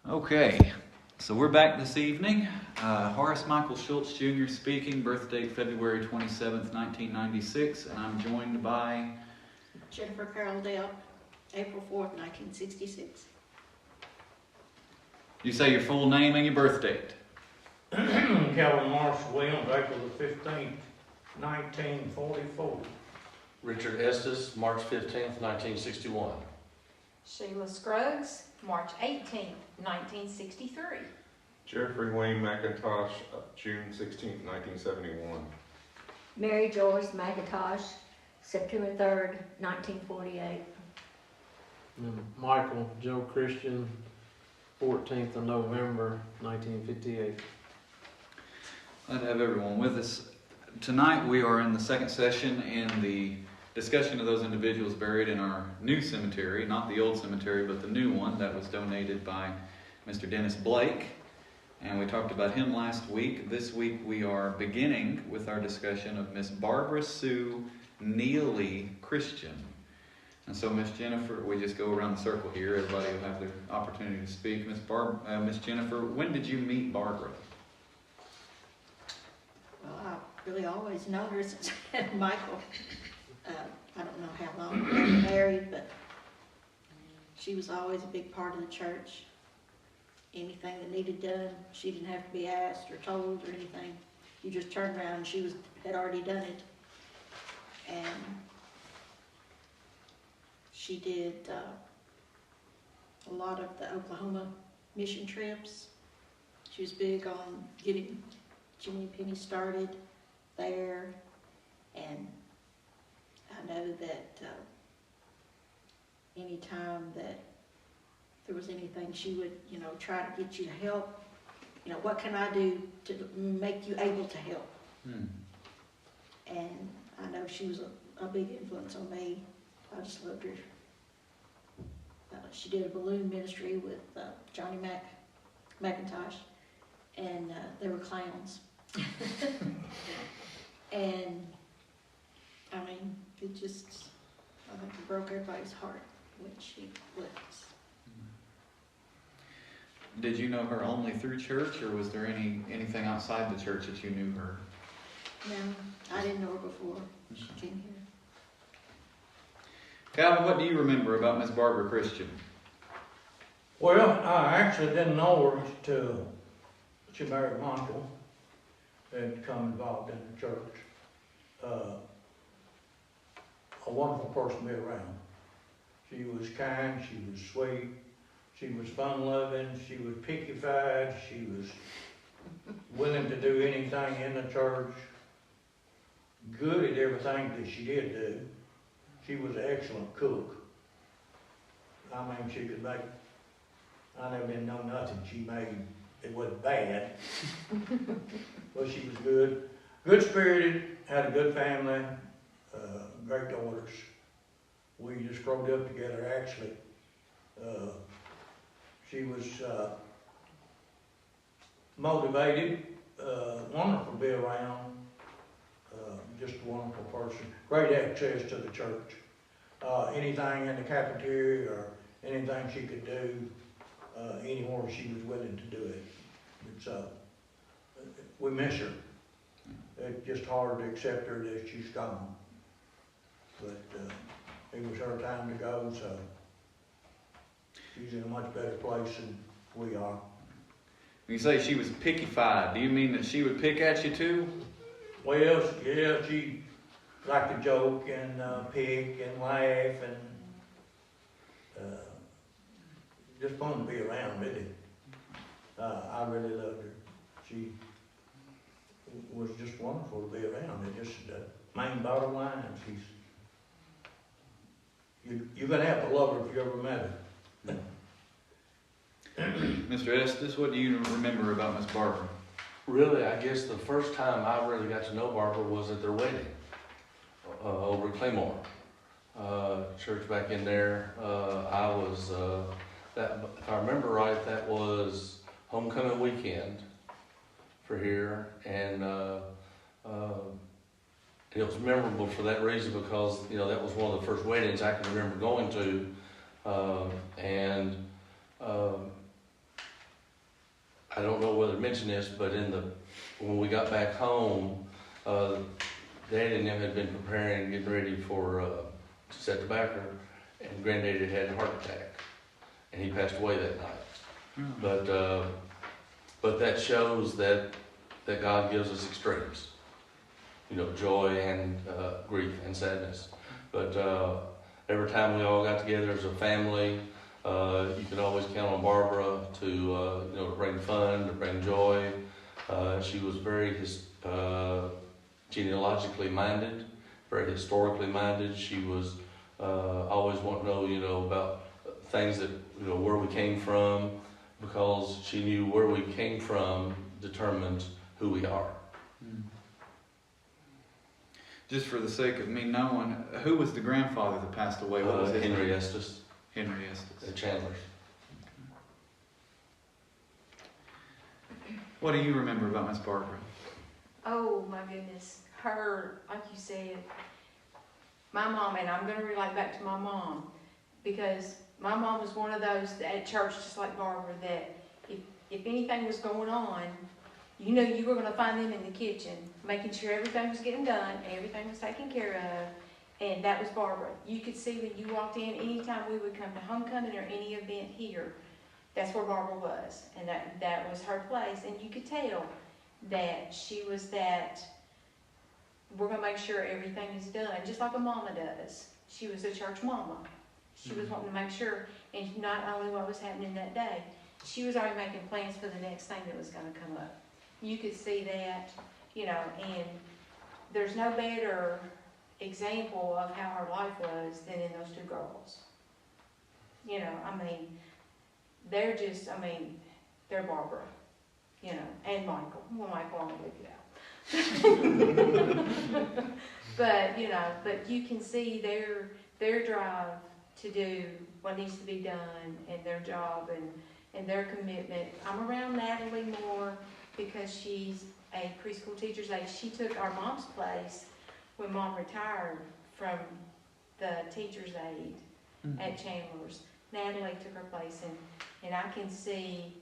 Okay, so we're back this evening. Horace Michael Schultz Jr. speaking, birth date February 27th, 1996, and I'm joined by Jennifer Carol Delp, April 4th, 1966. You say your full name and your birth date. Calvin Marshall Williams, April the 15th, 1944. Richard Estes, March 15th, 1961. Sheila Scruggs, March 18th, 1963. Jeffrey Wayne McIntosh, June 16th, 1971. Mary Joyce McIntosh, September 3rd, 1948. Michael Joe Christian, 14th of November, 1958. Glad to have everyone with us. Tonight we are in the second session in the discussion of those individuals buried in our new cemetery, not the old cemetery, but the new one that was donated by Mr. Dennis Blake. And we talked about him last week. This week we are beginning with our discussion of Miss Barbara Sue Neely Christian. And so Miss Jennifer, we just go around the circle here. Everybody will have their opportunity to speak. Miss Jennifer, when did you meet Barbara? Well, I've really always known her since I had Michael. I don't know how long we were married, but she was always a big part of the church. Anything that needed done, she didn't have to be asked or told or anything. You just turned around and she had already done it. And she did a lot of the Oklahoma mission trips. She was big on getting Jimmy and Penny started there, and I know that any time that there was anything, she would, try to get you to help. What can I do to make you able to help? And I know she was a big influence on me. I just loved her. She did a balloon ministry with Johnny McIntosh, and they were clowns. And I mean, I think it broke everybody's heart when she left us. Did you know her only through church, or was there anything outside the church that you knew her? No, I didn't know her before she came here. Calvin, what do you remember about Miss Barbara Christian? Well, I actually didn't know her till she married Michael and become involved in the church. A wonderful person to be around. She was kind, she was sweet, she was fun-loving, she was picky-fied, she was willing to do anything in the church, good at everything that she did do. She was an excellent cook. I mean, she could make, I never didn't know nothing she made. It wasn't bad, but she was good. Good-spirited, had a good family, great daughters. We just growed up together, actually. She was motivated, wonderful to be around, just a wonderful person. Great access to the church. Anything in the cafeteria or anything she could do, anywhere she was willing to do it. It's, we miss her. It's just hard to accept her that she's gone. But it was her time to go, so she's in a much better place than we are. When you say she was picky-fied, do you mean that she would pick at you too? Well, yeah, she liked to joke and pick and laugh and just fun to be around, really. I really loved her. She was just wonderful to be around. It just main bottom line. You're gonna have to love her if you ever met her. Mr. Estes, what do you remember about Miss Barbara? Really, I guess the first time I really got to know Barbara was at their wedding over at Claymore church back in there. I was, if I remember right, that was homecoming weekend for here, and it was memorable for that reason because that was one of the first weddings I can remember going to, and mention this, but when we got back home, Daddy and them had been preparing, getting ready for to set the backer, and Granddaddy had a heart attack, and he passed away that night. But that shows that God gives us extremes, joy and grief and sadness. But every time we all got together as a family, you could always count on Barbara to bring fun, to bring joy. She was very genealogically minded, very historically minded. She was always wanting to know, about things that, where we came from, because she knew where we came from determines who we are. Just for the sake of me knowing, who was the grandfather that passed away? What was his Henry name? Estes Henry Estes. at Chandler's. What do you remember about Miss Barbara? Oh my goodness, her, like you said, my mom, and I'm going to relate back to my mom, because my mom was one of those at church, just like Barbara, that if anything was going on, you knew you were going to find them in the kitchen, making sure everything was getting done, everything was taken care of, and that was Barbara. You could see when you walked in, anytime we would come to homecoming or any event here, that's where Barbara was, and that was her place, and you could tell that she was that, we're going to make sure everything is done, just like a mama does. She was a church mama. She was wanting to make sure, and not only what was happening that day, she was already making plans for the next thing that was going to come up. You could see that, and there's no better example of how her life was than in those two girls. They're Barbara, and Michael. Well, Michael, I'm gonna leave you out. But you can see their drive to do what needs to be done, and their job and their commitment. I'm around Natalie more because she's a preschool teacher's aide. She took our mom's place when Mom retired from the teacher's aide at Chandler's. Natalie took her place, and I can see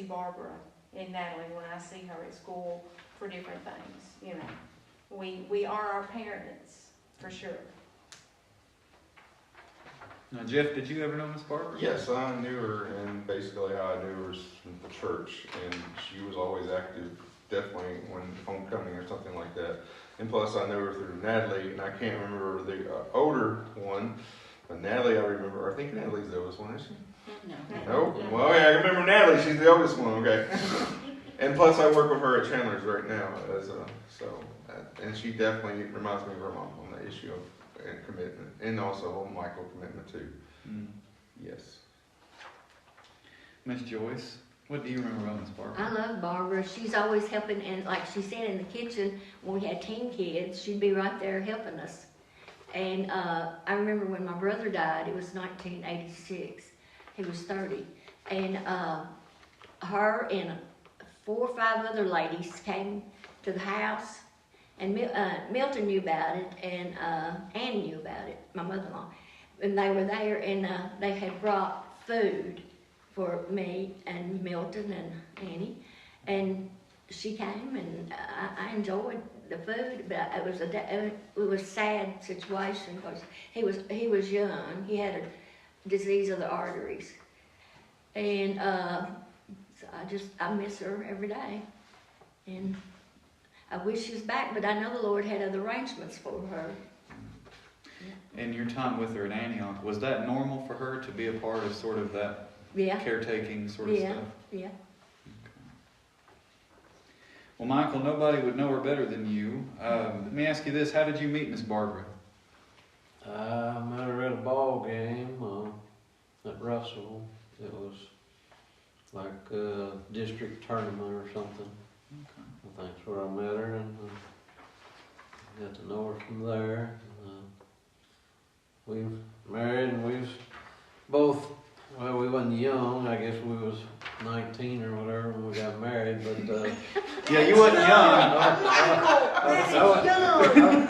Barbara and Natalie when I see her at school for different things. We are our parents for sure. Now, Jeff, did you ever know Miss Barbara? Yes, I knew her, and basically how I knew her was from the church, and she was always active, definitely when homecoming or something like that. And plus, I knew her through Natalie, and I can't remember the older one, but Natalie, I remember. I think Natalie's the oldest one, is she? No. No? Well, yeah, I remember Natalie. She's the oldest one, okay. And plus, I work with her at Chandler's right now, and she definitely reminds me of her mom on the issue of and commitment, and also Michael commitment too. Yes. Miss Joyce, what do you remember about Miss Barbara? I love Barbara. She's always helping, and like she said, in the kitchen, when we had teen kids, she'd be right there helping us. And I remember when my brother died, it was 1986. He was 30. And her and 4 or 5 other ladies came to the house, and Milton knew about it, and Annie knew about it, my mother-in-law. And they were there, and they had brought food for me and Milton and Annie. And she came, and I enjoyed the food, but it was a sad situation because he was young. He had a disease of the arteries, and so I miss her every day, and I wish she was back. But I know the Lord had other arrangements for her. In your time with her at Antioch, was that normal for her to be a part of sort of that caretaking sort of stuff? Yeah. Well, Michael, nobody would know her better than you. Let me ask you this: how did you meet Miss Barbara? I met her at a ball game at Russell. It was like a district tournament or something. Okay. I think that's where I met her, and got to know her from there. We've married, and we've both, well, we wasn't young. I guess we was 19 or whatever when we got married, but Yeah, you wasn't young.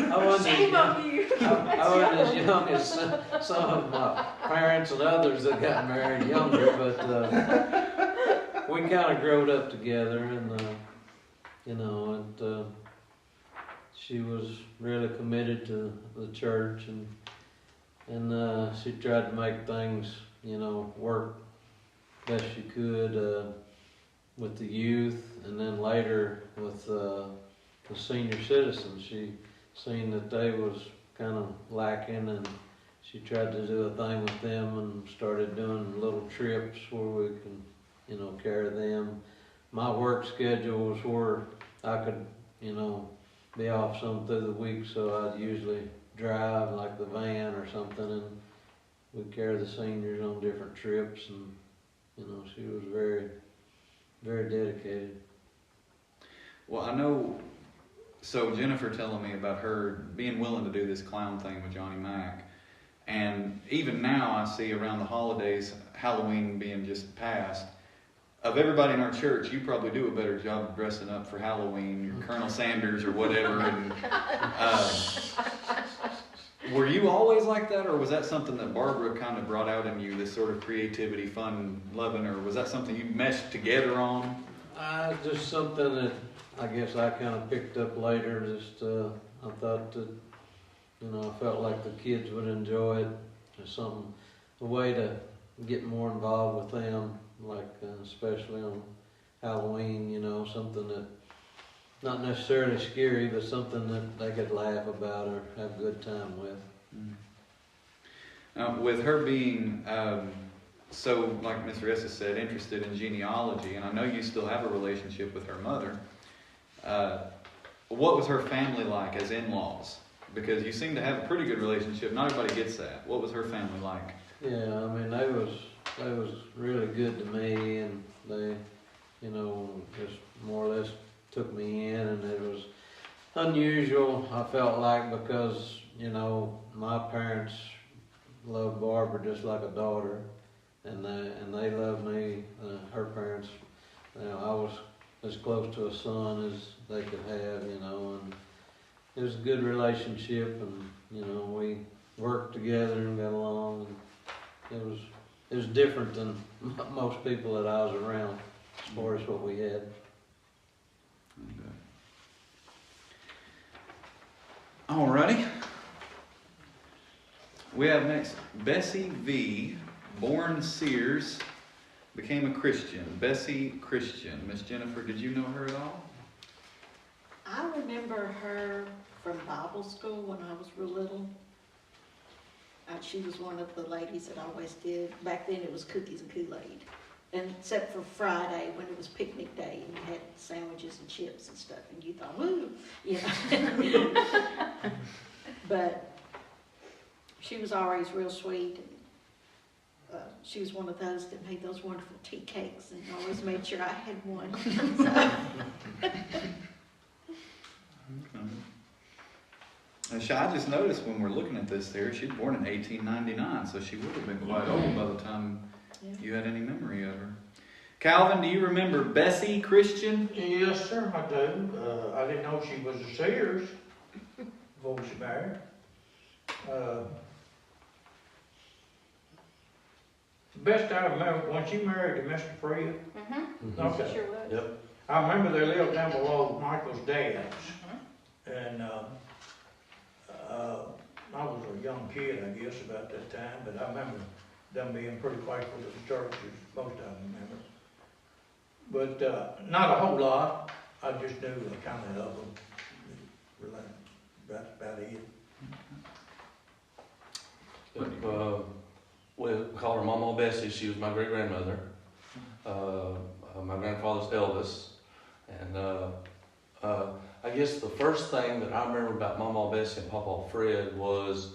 I wasn't Shame on you. I wasn't as young as some of my parents and others that got married younger, but we kind of growed up together, and you know, she was really committed to the church, and she tried to make things, you know, work best she could with the youth, and then later with the senior citizens. She seen that they was kind of lacking, and she tried to do a thing with them and started doing little trips where we can, you know, carry them. My work schedule was where I could, you know, be off some through the week, so I'd usually drive like the van or something, and we'd carry the seniors on different trips, and you know, she was very, very dedicated. Well, I know, so Jennifer telling me about her being willing to do this clown thing with Johnny Mac. And even now I see around the holidays, Halloween being just passed, of everybody in our church, you probably do a better job of dressing up for Halloween, your Colonel Sanders or whatever. And, were you always like that, or was that something that Barbara kind of brought out in you, this sort of creativity, fun loving, or was that something you meshed together on? Just something that I guess I kind of picked up later. Just I thought that, you know, I felt like the kids would enjoy it. There's something, a way to get more involved with them, like especially on Halloween. You know, something that not necessarily scary, but something that they could laugh about or have a good time with. With her being so, like Mr. Estes said, interested in genealogy, and I know you still have a relationship with her mother. What was her family like as in-laws? Because you seem to have a pretty good relationship. Not everybody gets that. What was her family like? Yeah, I mean, they was really good to me, and they, you know, just more or less took me in, and it was unusual, I felt like, because, you know, my parents loved Barbara just like a daughter, and they loved me, her parents. You know, I was as close to a son as they could have, you know, and it was a good relationship, and, you know, we worked together and got along, and it was different than most people that I was around as far as what we had. Alrighty. We have next Bessie V. Born Sears, became a Christian. Bessie Christian. Miss Jennifer, did you know her at all? I remember her from Bible school when I was real little. She was one of the ladies that always did. Back then it was cookies and Kool-Aid. And except for Friday when it was picnic day and you had sandwiches and chips and stuff and you thought, woo, you know. But she was always real sweet. And, she was one of those that made those wonderful tea cakes and always made sure I had one. I just noticed when we're looking at this there, she was born in 1899, so she would have been quite old by the time you had any memory of her. Calvin, do you remember Bessie Christian? Yes, sir, I do. I didn't know she was a Sears before she married. The best I remember, when she married to Mr. Freya. Mm-hmm. Okay. Sure was. Yep. I remember they lived down below Michael's dad's. And I was a young kid, I guess, about that time, but I remember them being pretty faithful to the church, as most of them remember. But not a whole lot. I just knew I kind of loved them. That's about it. We called her Mama Bessie. She was my great-grandmother. My grandfather's Elvis. And I guess the first thing that I remember about Mama Bessie and Papa Fred was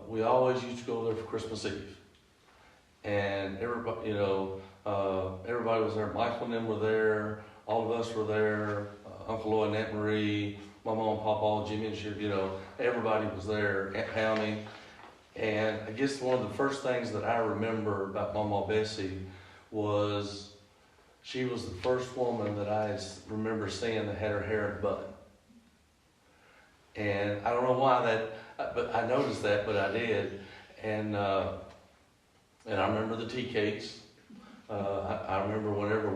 we always used to go there for Christmas Eve. And everybody, you know, everybody was there. Michael and them were there. All of us were there. Uncle Lloyd and Aunt Marie, my mom and Papa, Jimmy and Ship, you know, everybody was there. Aunt Pammy. And I guess one of the first things that I remember about Mama Bessie was she was the first woman that I remember seeing that had her hair in a bun. And I don't know why but I noticed that, but I did. And I remember the tea cakes. I remember whenever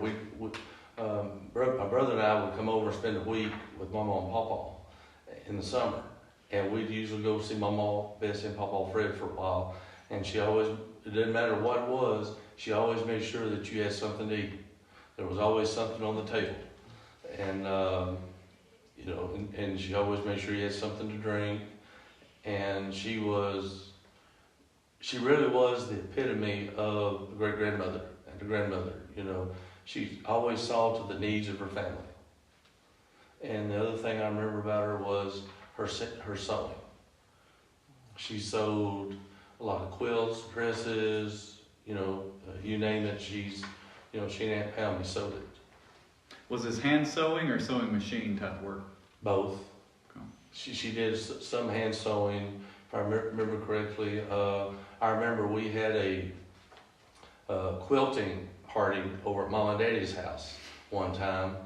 my brother and I would come over and spend a week with Mama and Papa in the summer. And we'd usually go see Mama, Bessie, and Papa Fred for a while. And she always, it didn't matter what it was, she always made sure that you had something to eat. There was always something on the table. And, you know, and she always made sure you had something to drink. And she really was the epitome of a great-grandmother and a grandmother, you know. She always saw to the needs of her family. And the other thing I remember about her was her sewing. She sewed a lot of quilts, dresses, you know, you name it, she and Aunt Palmy sewed it. Was this hand sewing or sewing machine type work? Both. Okay. She did some hand sewing, if I remember correctly. I remember we had a quilting party over at Mom and Daddy's house one time,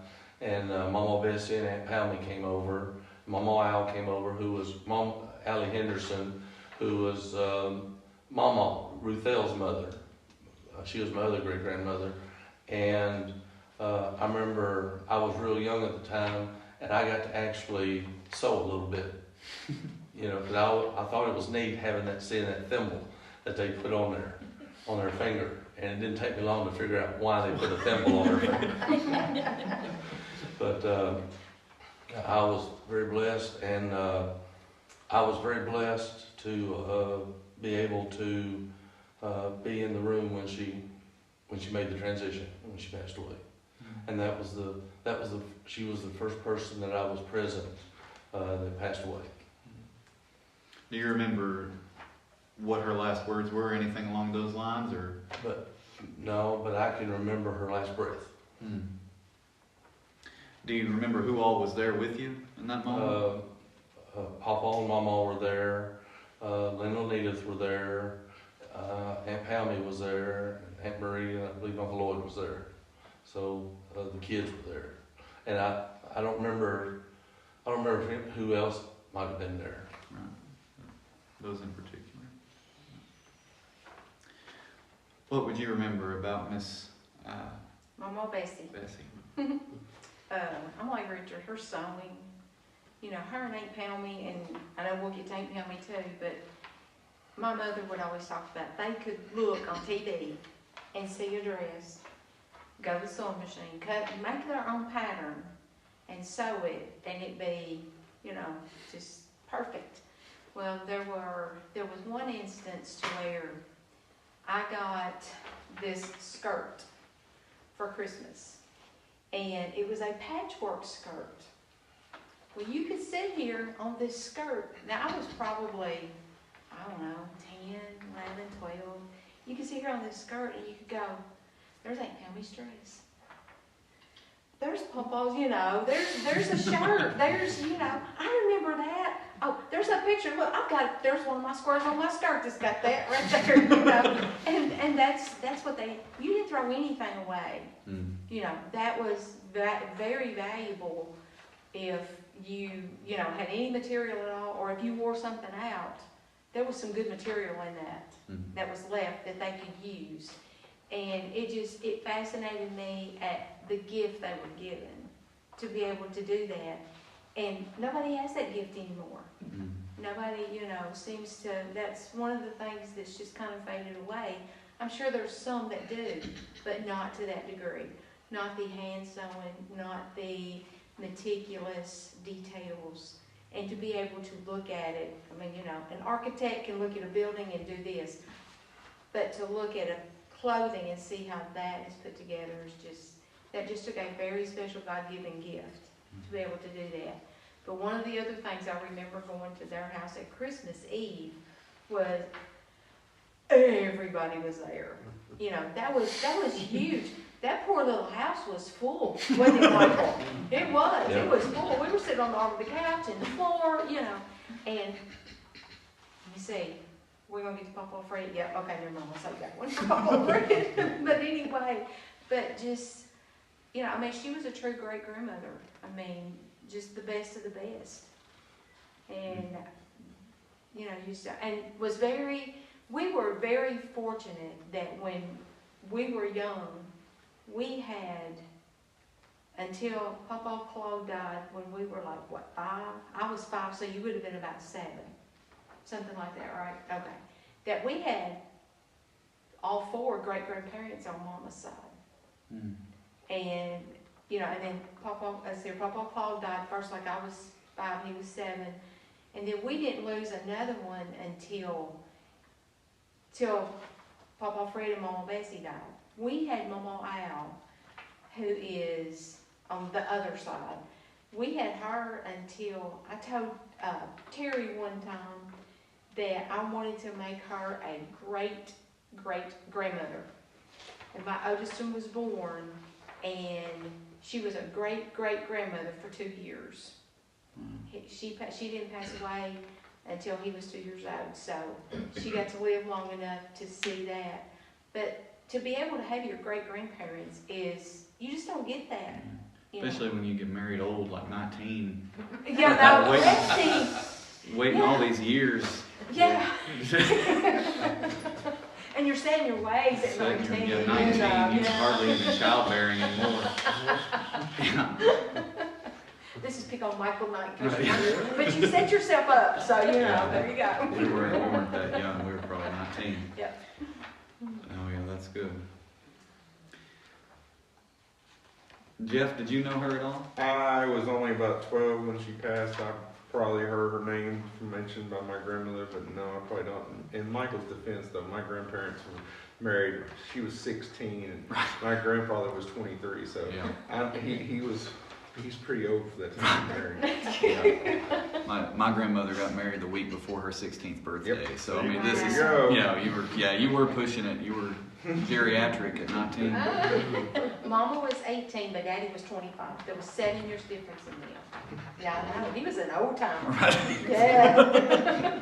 and Mama Bessie and Aunt Palmy came over. Mama Al came over, who was Mom Allie Henderson, who was Mama Ruthel's mother. She was my other great grandmother, and I remember I was real young at the time, and I got to actually sew a little bit, you know, because I thought it was neat seeing that thimble that they put on their finger, and it didn't take me long to figure out why they put a thimble on their finger. But I was very blessed, and I was very blessed to be able to be in the room when she made the transition, when she passed away. And she was the first person that I was present that passed away. Do you remember what her last words were, anything along those lines, or? But I can remember her last breath. Hmm. Do you remember who all was there with you in that moment? Papa and Mama were there. Linda and Edith were there. Aunt Palmy was there. Aunt Marie and I believe Uncle Lloyd was there. So the kids were there, and I don't remember who else might have been there. Right. Those in particular. What would you remember about Miss Mama Bessie. Bessie? I'm like Richard, her sewing. You know, her and Aunt Palmy, and I know we'll get to Aunt Palmy too, but my mother would always talk about they could look on TV and see a dress, go to the sewing machine, make their own pattern, and sew it, and it be, you know, just perfect. Well, there was one instance to where I got this skirt for Christmas, and it was a patchwork skirt. Well, you could sit here on this skirt. Now, I was probably, I don't know, 10, 11, 12. You could sit here on this skirt and you could go, there's Aunt Palmy's dress. There's Papa's, you know, there's a shirt. There's, you know, I remember that. Oh, there's a picture. Look, there's one of my squares on my skirt that's got that right there, you know. And that's what you didn't throw anything away. Mm. You know, that was very valuable if you know, had any material at all, or if you wore something out, there was some good material in that was left that they could use. And it fascinated me at the gift they were given to be able to do that. And nobody has that gift anymore. Mm. Nobody, you know, seems to, that's one of the things that's just kind of faded away. I'm sure there's some that do, but not to that degree. Not the hand sewing, not the meticulous details, and to be able to look at it. I mean, you know, an architect can look at a building and do this, but to look at a clothing and see how that is put together is that just took a very special God-given gift to be able to do that. But one of the other things I remember going to their house at Christmas Eve was everybody was there. You know, that was huge. That poor little house was full, wasn't it, Michael? It was. Yeah. It was full. We were sitting on the arm of the couch and the floor, you know. And let me see, we're gonna get to Papa Fred. Yeah, okay, never mind. I'll say that one for Papa Fred. But anyway, but you know, I mean, she was a true great grandmother. I mean, just the best of the best. And you know, we were very fortunate that when we were young, we had, until Papa Claude died when we were like, what, 5? I was 5, so you would have been about 7. Something like that, right? Okay. That we had all 4 great-grandparents on Mama's side. Mm. And, you know, and then Papa Claude died first, like I was 5, he was 7. And then we didn't lose another one until Papa Fred and Mama Bessie died. We had Mama Al, who is on the other side. We had her until, I told Terry one time that I wanted to make her a great-great-grandmother. And my oldest one was born, and she was a great-great-grandmother for 2 years. She didn't pass away until he was 2 years old, so she got to live long enough to see that. But to be able to have your great-grandparents is, you just don't get that. You know? Especially when you get married old, like 19. Yeah, no, Wait. let's see. Waiting all these years. Yeah. And you're set in your ways at 19. You're 19, you're Yeah. hardly even childbearing anymore. Yeah. This is pick on Michael Knight, Right. but you set yourself up, so you know, Yeah. there you go. We weren't that young, we were probably 19. Yep. Oh yeah, that's good. Jeff, did you know her at all? I was only about 12 when she passed. I probably heard her name mentioned by my grandmother, but no, I probably don't. In Michael's defense, though, my grandparents were married. She was 16, and my grandfather was 23. So Yeah. he's pretty old for that time to be married. Yeah. My grandmother got married the week before her 16th birthday. Yep. So I mean, this There is you go. you were pushing it. You were geriatric at 19. Mama was 18, but Daddy was 25. There was 7 years difference in them. Yeah, I know. He was an old timer. Right. Yeah.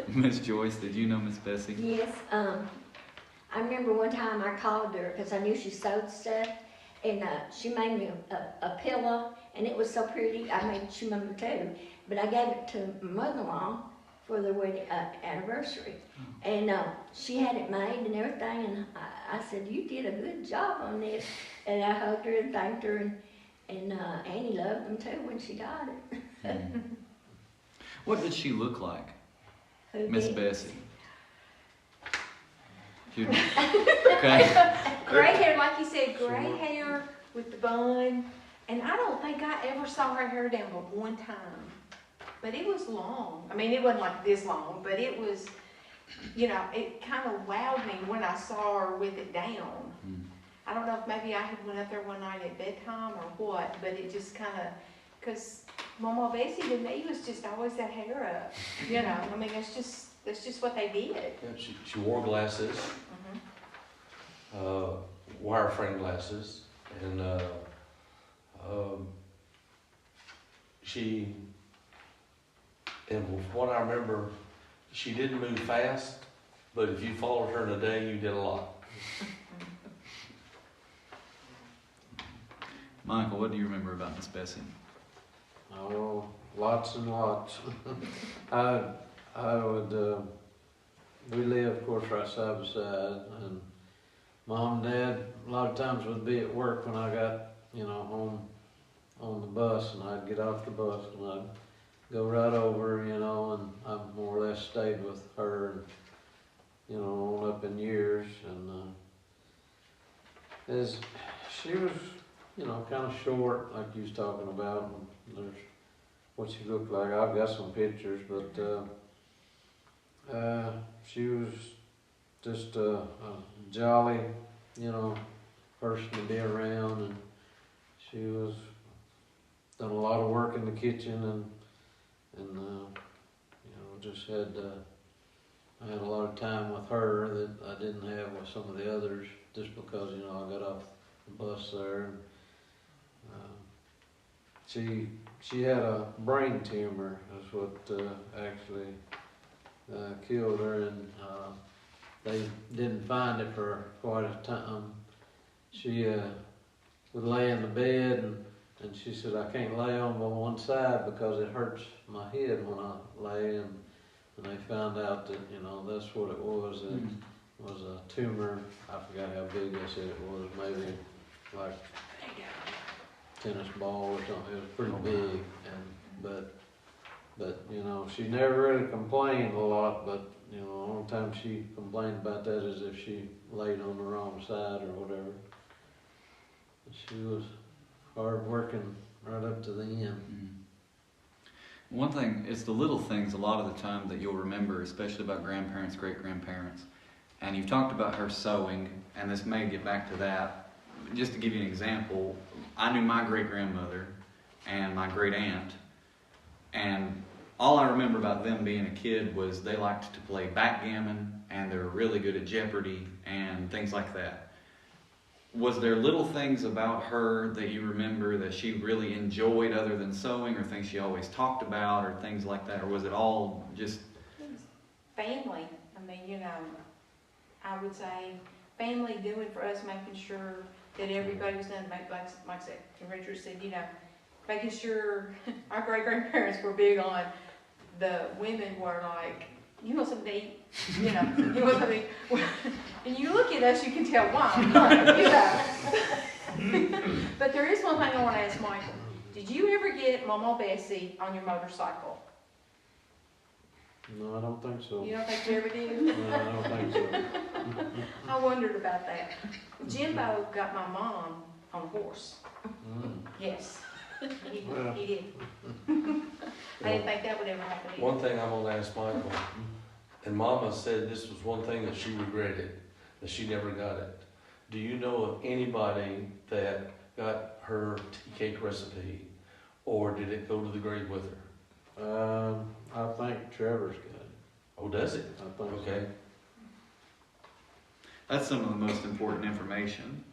Miss Joyce, did you know Miss Bessie? Yes, I remember one time I called her because I knew she sewed stuff, and she made me a pillow, and it was so pretty. I made Chimama too, but I gave it to my mother-in-law for their wedding anniversary, and she had it made and everything, and I said, "You did a good job on this," and I hugged her and thanked her, and Annie loved them too when she got it. Hmm. What did she look like, Who Miss did? Bessie? Okay. Gray hair, like you said, gray hair with the bun. And I don't think I ever saw her hair down but one time. But it was long. I mean, it wasn't like this long, but it was, you know, it kind of wowed me when I saw her with it down. Hmm. I don't know if maybe I had went up there one night at bedtime or what, but it just kind of, because Mama Bessie to me was just always that hair up. You know, I mean, that's just what they did. Yeah, she wore glasses, wire frame glasses, and she, and from what I remember, she didn't move fast, but if you followed her in a day, you did a lot. Michael, what do you remember about Miss Bessie? Oh, lots and lots. I would, we lived, of course, right side by side, and Mom and Dad a lot of times would be at work when I got, home on the bus, and I'd get off the bus and I'd go right over, and I more or less stayed with her, and, on up in years, and as she was, kind of short, like you was talking about, and there's what she looked like. I've got some pictures, but she was just a jolly, person to be around, and she was done a lot of work in the kitchen, and just had I had a lot of time with her that I didn't have with some of the others, just because I got off the bus there. And, she had a brain tumor. That's what actually killed her, and they didn't find it for quite a time. She would lay in the bed, and she said, "I can't lay on one side because it hurts my head when I lay." And they found out that that's what it was. That was a tumor. I forgot how big they said it was, maybe like tennis ball or something. It was pretty big, but you know, she never really complained a lot. But you know, the only time she complained about that is if she laid on the wrong side or whatever. But she was hard working right up to the end. One thing, it's the little things a lot of the time that you'll remember, especially about grandparents, great-grandparents. And you've talked about her sewing, and this may get back to that. Just to give you an example, I knew my great-grandmother and my great-aunt, and all I remember about them being a kid was they liked to play backgammon, and they were really good at Jeopardy and things like that. Was there little things about her that you remember that she really enjoyed other than sewing, or things she always talked about, or things like that? Or was it all just... Family. I mean, you know, I would say family doing for us, making sure that everybody was done, like I said, Richard said, you know, making sure our great-grandparents were big on the women were like, you want something to eat? You know, you want something. And you look at us, you can tell why. You know. But there is one thing I want to ask Michael. Did you ever get Mama Bessie on your motorcycle? No, I don't think so. You don't think you ever did? No, I don't think so. I wondered about that. Jimbo got my mom on a horse. Yes. He did. I didn't think that would ever happen either. One thing I'm gonna ask Michael, and Mama said this was one thing that she regretted, that she never got it. Do you know of anybody that got her tea cake recipe, or did it go to the grave with her? I think Trevor's got it. Oh, does it? I think Okay. That's some of the most important information.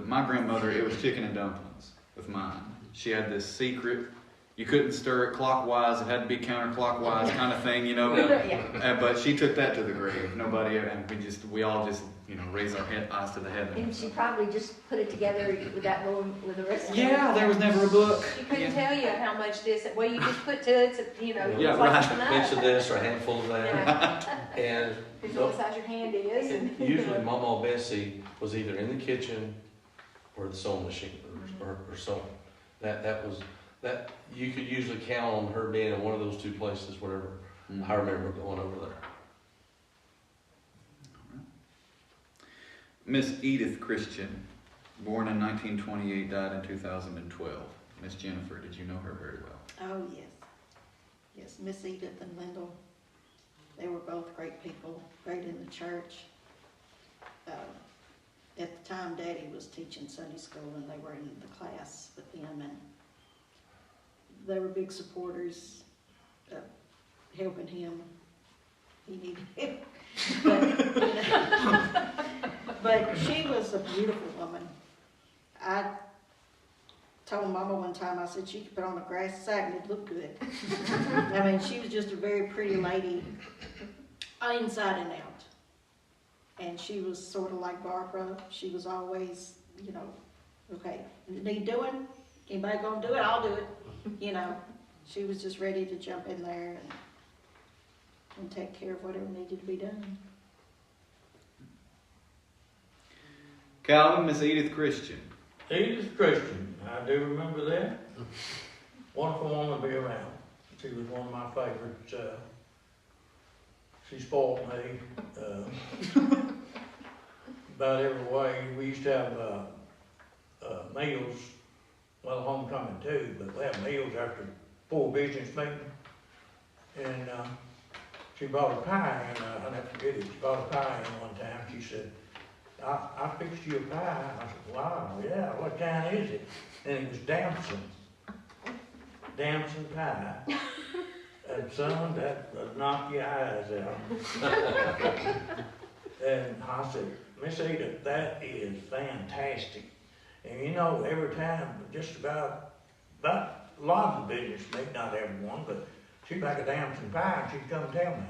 My grandmother, it was chicken and dumplings with mine. She had this secret, you couldn't stir it clockwise, it had to be counterclockwise kind of thing, you know. But she took that to the grave. Nobody, and we all just, you know, raised our eyes to the And heavens. she probably just put it together with that woman, with the rest of it. Yeah, there was never a book. She couldn't tell you how much this, well, you just put to it, you know. Yeah, it's like right. a Pinch of nut. this or a handful of that. Yeah. And It's what size your hand is. And, usually Mama Bessie was either in the kitchen or the sewing machine or sewing. That you could usually count on her being in one of those two places, whatever. I remember going over there. Miss Edith Christian, born in 1928, died in 2012. Miss Jennifer, did you know her very well? Oh, yes. Yes, Miss Edith and Lyndall, they were both great people, great in the church. At the time, Daddy was teaching Sunday school, and they were in the class with them, and they were big supporters of helping him. He needed help. But she was a beautiful woman. I told Mama one time, I said she could put on a grass sack and it'd look good. I mean, she was just a very pretty lady, inside and out. And she was sort of like Barbara. She was always, you know, okay, need doing? Anybody gonna do it? I'll do it. You know, she was just ready to jump in there and take care of whatever needed to be done. Calvin, Miss Edith Christian. Edith Christian, I do remember that. Wonderful woman to be around. She was one of my favorites. She spoiled me about every way. We used to have meals, well, homecoming too, but we had meals after 4 business meetings. And she brought a pie, and I'll never forget it. She brought a pie in one time. She said, I fixed you a pie. I said, wow, yeah, what kind is it? And it was damson pie. And son, that would knock your eyes out. And I said, Miss Edith, that is fantastic. And you know, every time, just about a lot of the business, maybe not everyone, but she'd make a damson pie and she'd come tell me.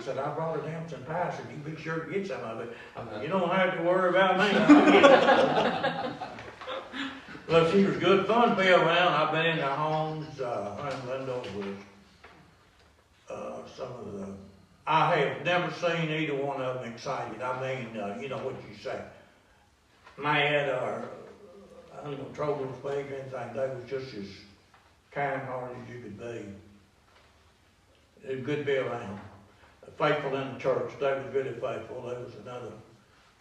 Said, I brought a damson pie. I said, you be sure to get some of it. I said, you don't have to worry about me. Well, she was good fun to be around. I've been in the homes, her and Linda with some of the I have never seen either one of them excited. I mean, you know what you say, mad or uncontrollable speak or anything. They was just as kind-hearted as you could be. It was good to be around. Faithful in the church. They was really faithful. There was another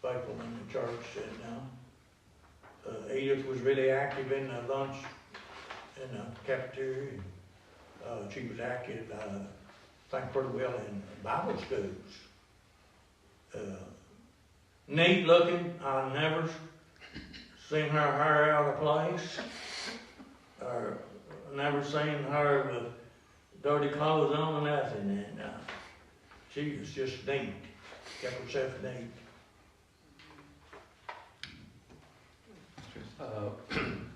faithful in the church. And Edith was really active in the lunch, in the cafeteria. She was active, I think, pretty well in Bible schools. Neat looking. I never seen her hair out of place, or never seen her with dirty clothes on or nothing. And she was just neat. Kept herself neat.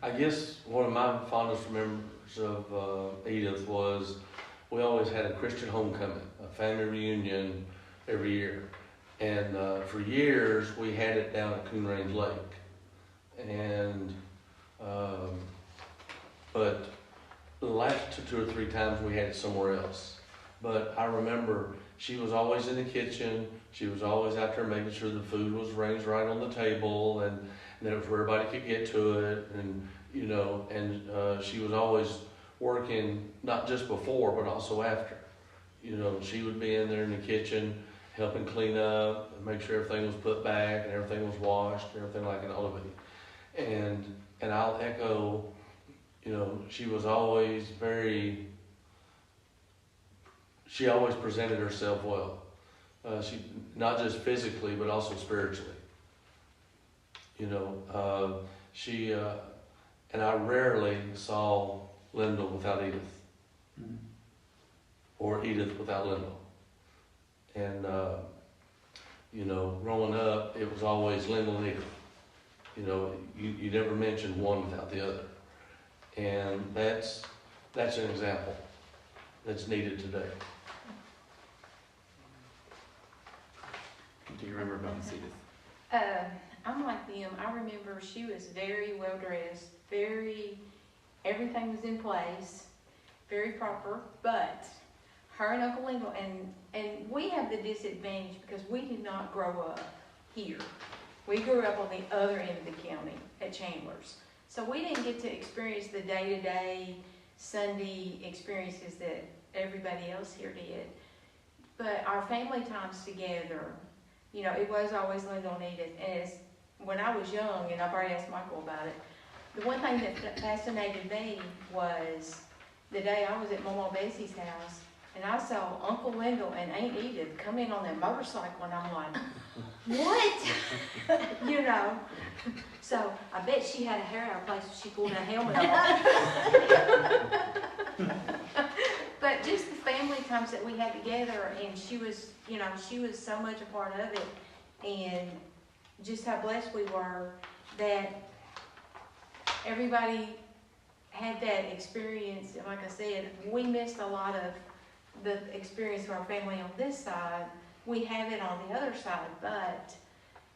I guess one of my fondest memories of Edith was we always had a Christian homecoming, a family reunion every year. And for years, we had it down at Coon Range Lake. And, but the last two or three times we had it somewhere else. But I remember she was always in the kitchen. She was always out there making sure the food was arranged right on the table and that it was where everybody could get to it. And, you know, and she was always working, not just before, but also after. You know, she would be in there in the kitchen, helping clean up and make sure everything was put back and everything was washed and everything like that, all of it. And I'll echo, you know, she was always she always presented herself well. She, not just physically, but also spiritually. You know, and I rarely saw Lyndall without Edith. Mm-hmm. Or Edith without Lyndall. And, you know, growing up, it was always Lyndall and Edith. You know, you never mentioned one without the other. And that's an example that's needed today. Do you remember about Miss Edith? I'm like them. I remember she was very well dressed, everything was in place, very proper, but her and Uncle Lingle, and we have the disadvantage because we did not grow up here. We grew up on the other end of the county at Chandler's. So we didn't get to experience the day-to-day Sunday experiences that everybody else here did. But our family times together, you know, it was always Lyndall and Edith. And when I was young, and I've already asked Michael about it, the one thing that fascinated me was the day I was at Mama Bessie's house, and I saw Uncle Lyndall and Aunt Edith come in on their motorcycle, and I'm like, what? You know? So I bet she had a hair out of place when she pulled that helmet off. But just the family times that we had together, and she was, you know, she was so much a part of it, and just how blessed we were that everybody had that experience. And like I said, we missed a lot of the experience of our family on this side. We have it on the other side, but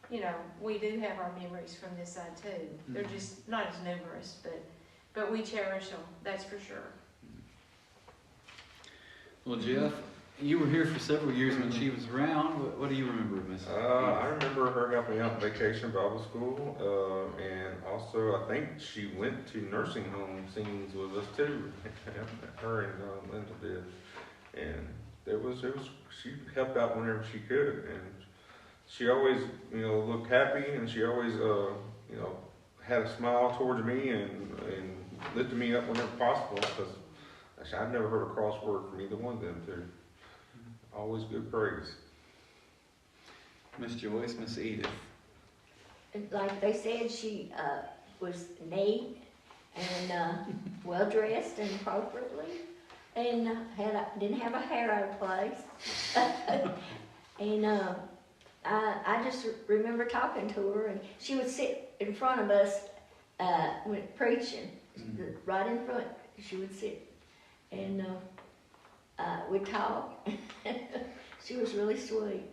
you know, we do have our memories from this side too. Mm-hmm. They're just not as numerous, but we cherish them, that's for sure. Well, Jeff, you were here for several years when she was around. What do you remember of Miss Edith? I remember her helping out in Vacation Bible School, and also I think she went to nursing home scenes with us too. Her and Linda did, and she helped out whenever she could, and she always, you know, looked happy, and she always, you know, had a smile towards me and lifted me up whenever possible. Because I've never heard a cross word from either one of them two. Always good praise. Miss Joyce, Miss Edith. Like they said, she was neat and well dressed and appropriately, and didn't have a hair out of place. And I just remember talking to her, and she would sit in front of us when preaching, right in front. She would sit, and we'd talk. She was really sweet.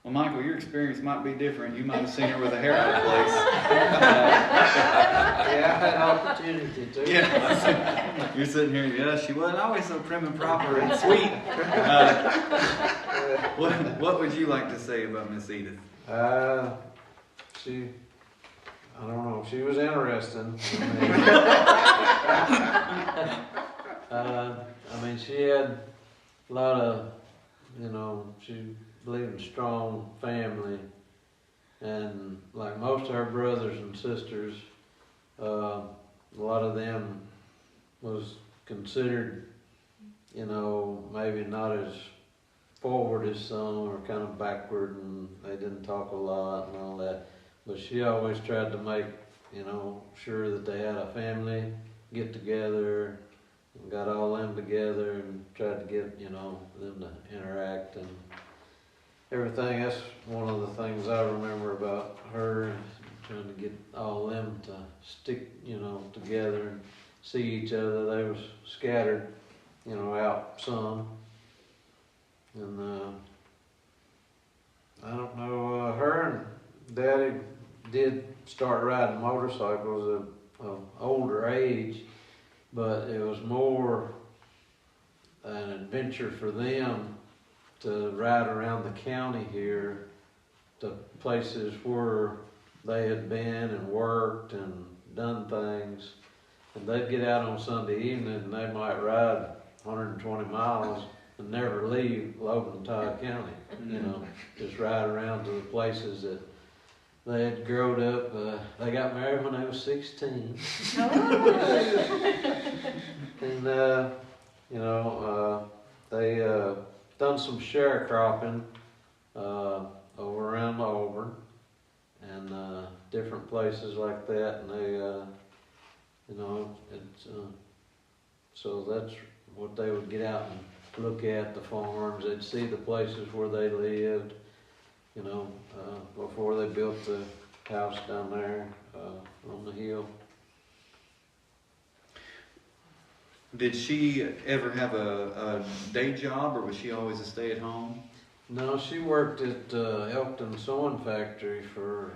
Well, Well, Michael, your experience might be different. You might have seen her with her hair out of place. Yeah, I had opportunity to. Yeah. You're sitting here, yeah, she wasn't always so prim and proper and sweet. What would you like to say about Miss Edith? She, I don't know, she was interesting. I mean, she had a lot of, she believed in strong family. And like most of her brothers and sisters, a lot of them was considered, maybe not as forward as some, or kind of backward, and they didn't talk a lot and all that. But she always tried to make, sure that they had a family get together, and got all them together, and tried to get, them to interact and everything. That's one of the things I remember about her, trying to get all them to stick, together and see each other. They was scattered, out some. And I don't know, her and Daddy did start riding motorcycles at an older age, but it was more an adventure for them to ride around the county here to places where they had been and worked and done things. And they'd get out on Sunday evening and they might ride 120 miles and never leave Logan-Todd County, just ride around to the places that they had grown up. They got married when they was 16. And, they done some sharecropping over around Auburn and different places like that. And they, so that's what they would get out and look at, the farms. They'd see the places where they lived, before they built the house down there on the hill. Did she ever have a day job, or was she always a stay-at-home? No, she worked at Elkton Sewing Factory for,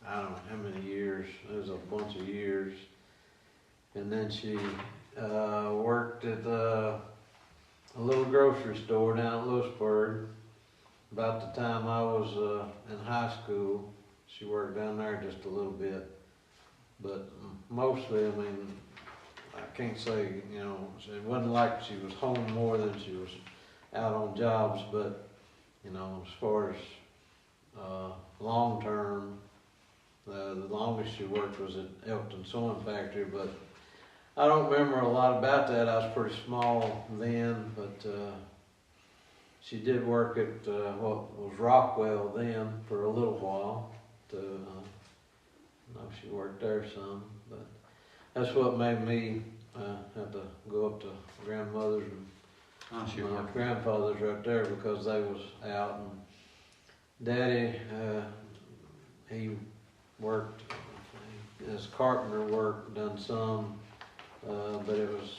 I don't know how many years. It was a bunch of years. And then she worked at a little grocery store down at Lewisburg. About the time I was in high school, she worked down there just a little bit. But mostly, I can't say, it wasn't like she was home more than she was out on jobs, but, as far as long term, the longest she worked was at Elkton Sewing Factory, but I don't remember a lot about that. I was pretty small then, but she did work at what was Rockwell then for a little while. She worked there some, but that's what made me have to go up to grandmother's and my grandfather's right there, because they was out. And Daddy, he worked as carpenter work, done some, but it was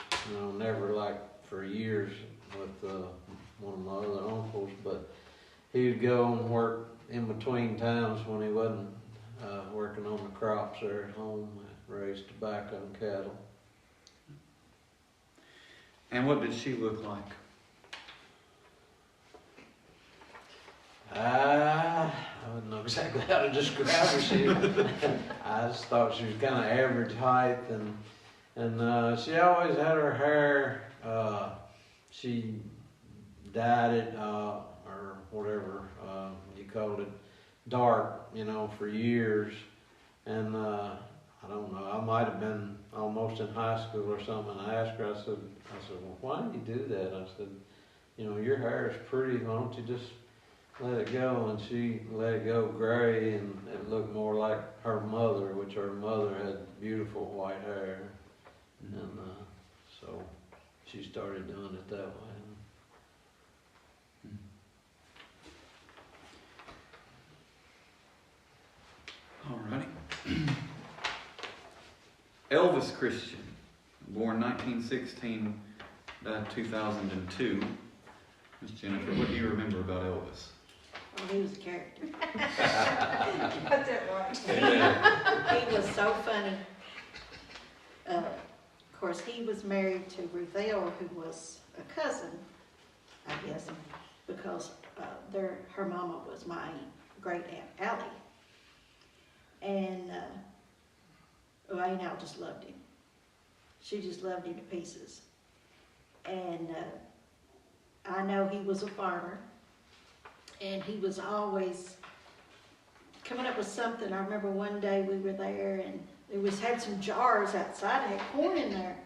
never like for years with one of my other uncles. But he would go and work in between times when he wasn't working on the crops there at home, raised tobacco and cattle. And what did she look like? I wouldn't know exactly how to describe her. I just thought she was kind of average height, and she always had her hair. She dyed it or whatever you called it, dark, for years. And I don't know, I might have been almost in high school or something. And I asked her, I said, well, why do you do that? I said, your hair is pretty, why don't you just let it go? And she let it go gray, and it looked more like her mother, which her mother had beautiful white hair. Mm-hmm. And so she started doing it that way. Alrighty. Elvis Christian, born 1916, died 2002. Miss Jennifer, what do you remember about Elvis? Oh, he was a character. Got that right. Yeah. He was so funny. Of course, he was married to Ruthelle, who was a cousin, I guess, because her mama was my great aunt Allie. And Aunt Al just loved him. She just loved him to pieces. And I know he was a farmer, and he was always coming up with something. I remember one day we were there, and had some jars outside, and had corn in there.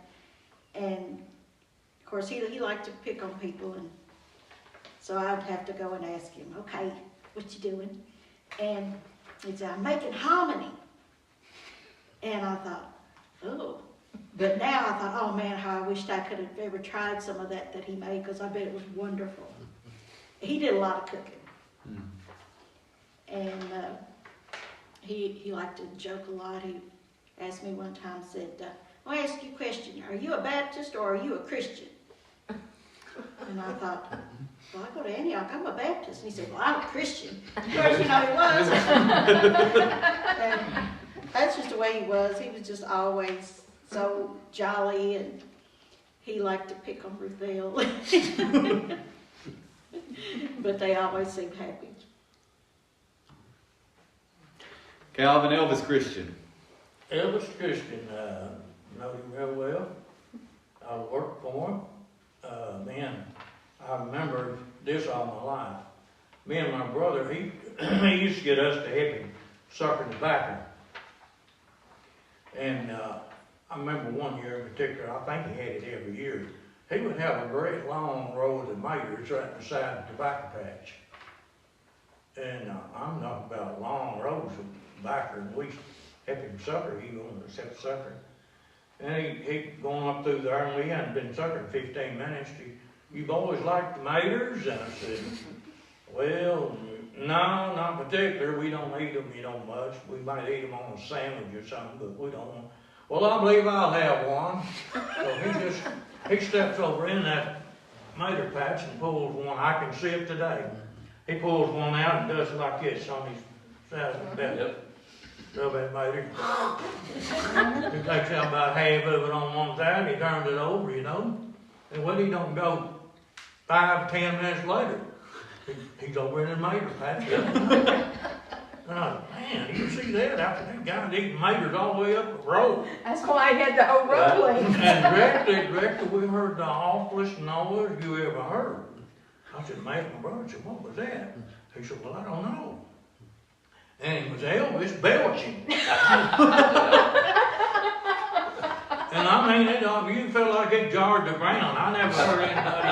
And of course, he liked to pick on people, and so I'd have to go and ask him, okay, what you doing? And he'd say, I'm making hominy. And I thought, oh. But now I thought, oh man, how I wished I could have ever tried some of that he made, because I bet it was wonderful. He did a lot of cooking. And he liked to joke a lot. He asked me one time, said, I'll ask you a question. Are you a Baptist or are you a Christian? And I thought, well, I go to Antioch, I'm a Baptist. And he said, well, I'm a Christian. Of course, he was. And that's just the way he was. He was just always so jolly, and he liked to pick on Ruthelle. But they always seemed happy. Calvin, Elvis Christian. Elvis Christian, know him real well. I worked for him. Man, I remember this all my life. Me and my brother, he used to get us to help him sucker tobacco. And I remember one year in particular, I think he had it every year. He would have a great long row of tomatoes right beside the tobacco patch. And I'm talking about long rows of tobacco, and we help him sucker. He wanted us to help sucker. And he going up through there, and we hadn't been suckering 15 minutes. You boys like tomatoes? And I said, well, no, not particular. We don't eat them, much. We might eat them on a sandwich or something, but we don't want. Well, I believe I'll have one. So he steps over in that tomato patch and pulls one. I can see it today. He pulls one out and does it like this on his side of the belly. Yep. Rub that motor. He takes out about half of it on one side, he turns it over, And when he don't go 5, 10 minutes later, he's over in the motor patch. And I thought, man, you see that? After that guy's eating tomatoes all the way up the road. That's why I had the whole road length. And directly we heard the awfulest noise you ever heard. I said, man, my brother said, what was that? He said, well, I don't know. And it was Elvis belching. And I mean, you felt like it jarred the ground. I never heard anybody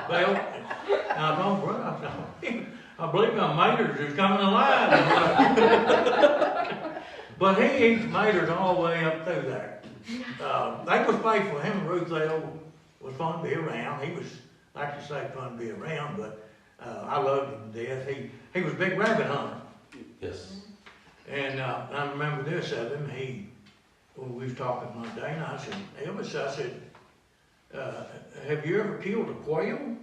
belch. And I thought, brother, I believe my maters is coming alive. But he eats maters all the way up through there. They was faithful. Him and Ruth was fun to be around. He was, like to say, fun to be around, but I loved him to death. He was a big rabbit hunter. Yes. And I remember this of him. We was talking one day, and I said, Elvis, have you ever killed a quail?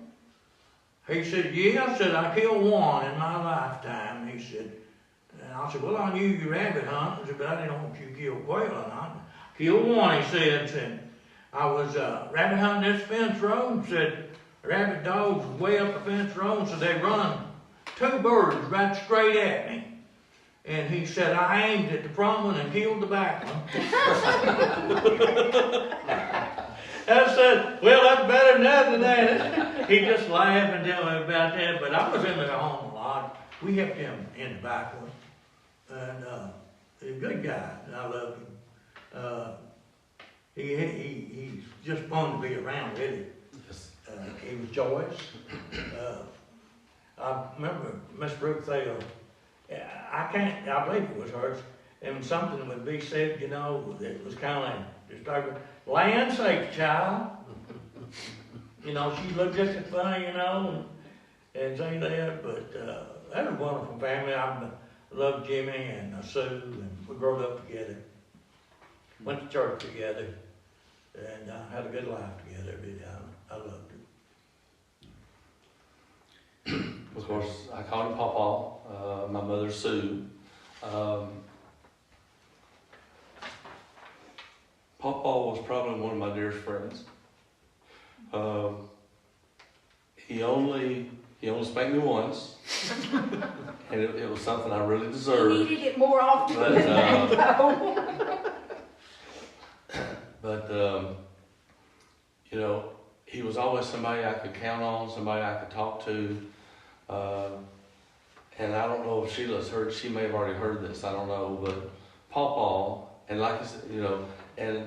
He said, yeah. I said, I killed one in my lifetime. He said, and I said, well, I knew you rabbit hunting, but I didn't know if you killed quail or not. Killed one, he said, I was rabbit hunting this fence road, said, rabbit dogs was way up the fence road, so they run 2 birds right straight at me. And he said, I aimed at the front one and killed the back one. I said, well, that's better than nothing, ain't it? He just laughed and tell me about that, but I was in their home a lot. We helped him in the back one. And he's a good guy, and I love him. He's just fun to be around, really. Yes. He was joyous. I remember Miss Ruth I believe it was hers, and something would be said, that was kind of disturbing. Land sakes, child. She looked just as funny, and say that, but that was a wonderful family. I loved Jimmy and Sue, and we grew up together. Went to church together, and had a good life together. I loved it. Of course, I called him Pawpaw. My mother, Sue. Pawpaw was probably one of my dearest friends. He only spanked me once, and it was something I really He deserved. needed it more often But, than that, though. But you know, he was always somebody I could count on, somebody I could talk to. And I don't know if Sheila's heard. She may have already heard this. I don't know, but Pawpaw, and like I said, you know, and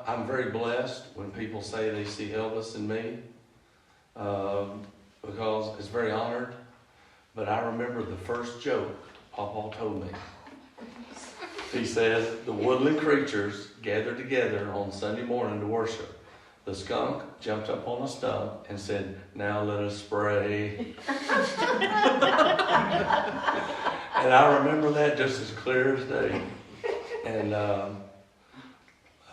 I'm very blessed when people say they see Elvis in me, because it's very honored. But I remember the first joke Pawpaw told me. He said, the woodland creatures gathered together on Sunday morning to worship. The skunk jumped up on a stump and said, now let us spray. And I remember that just as clear as day. And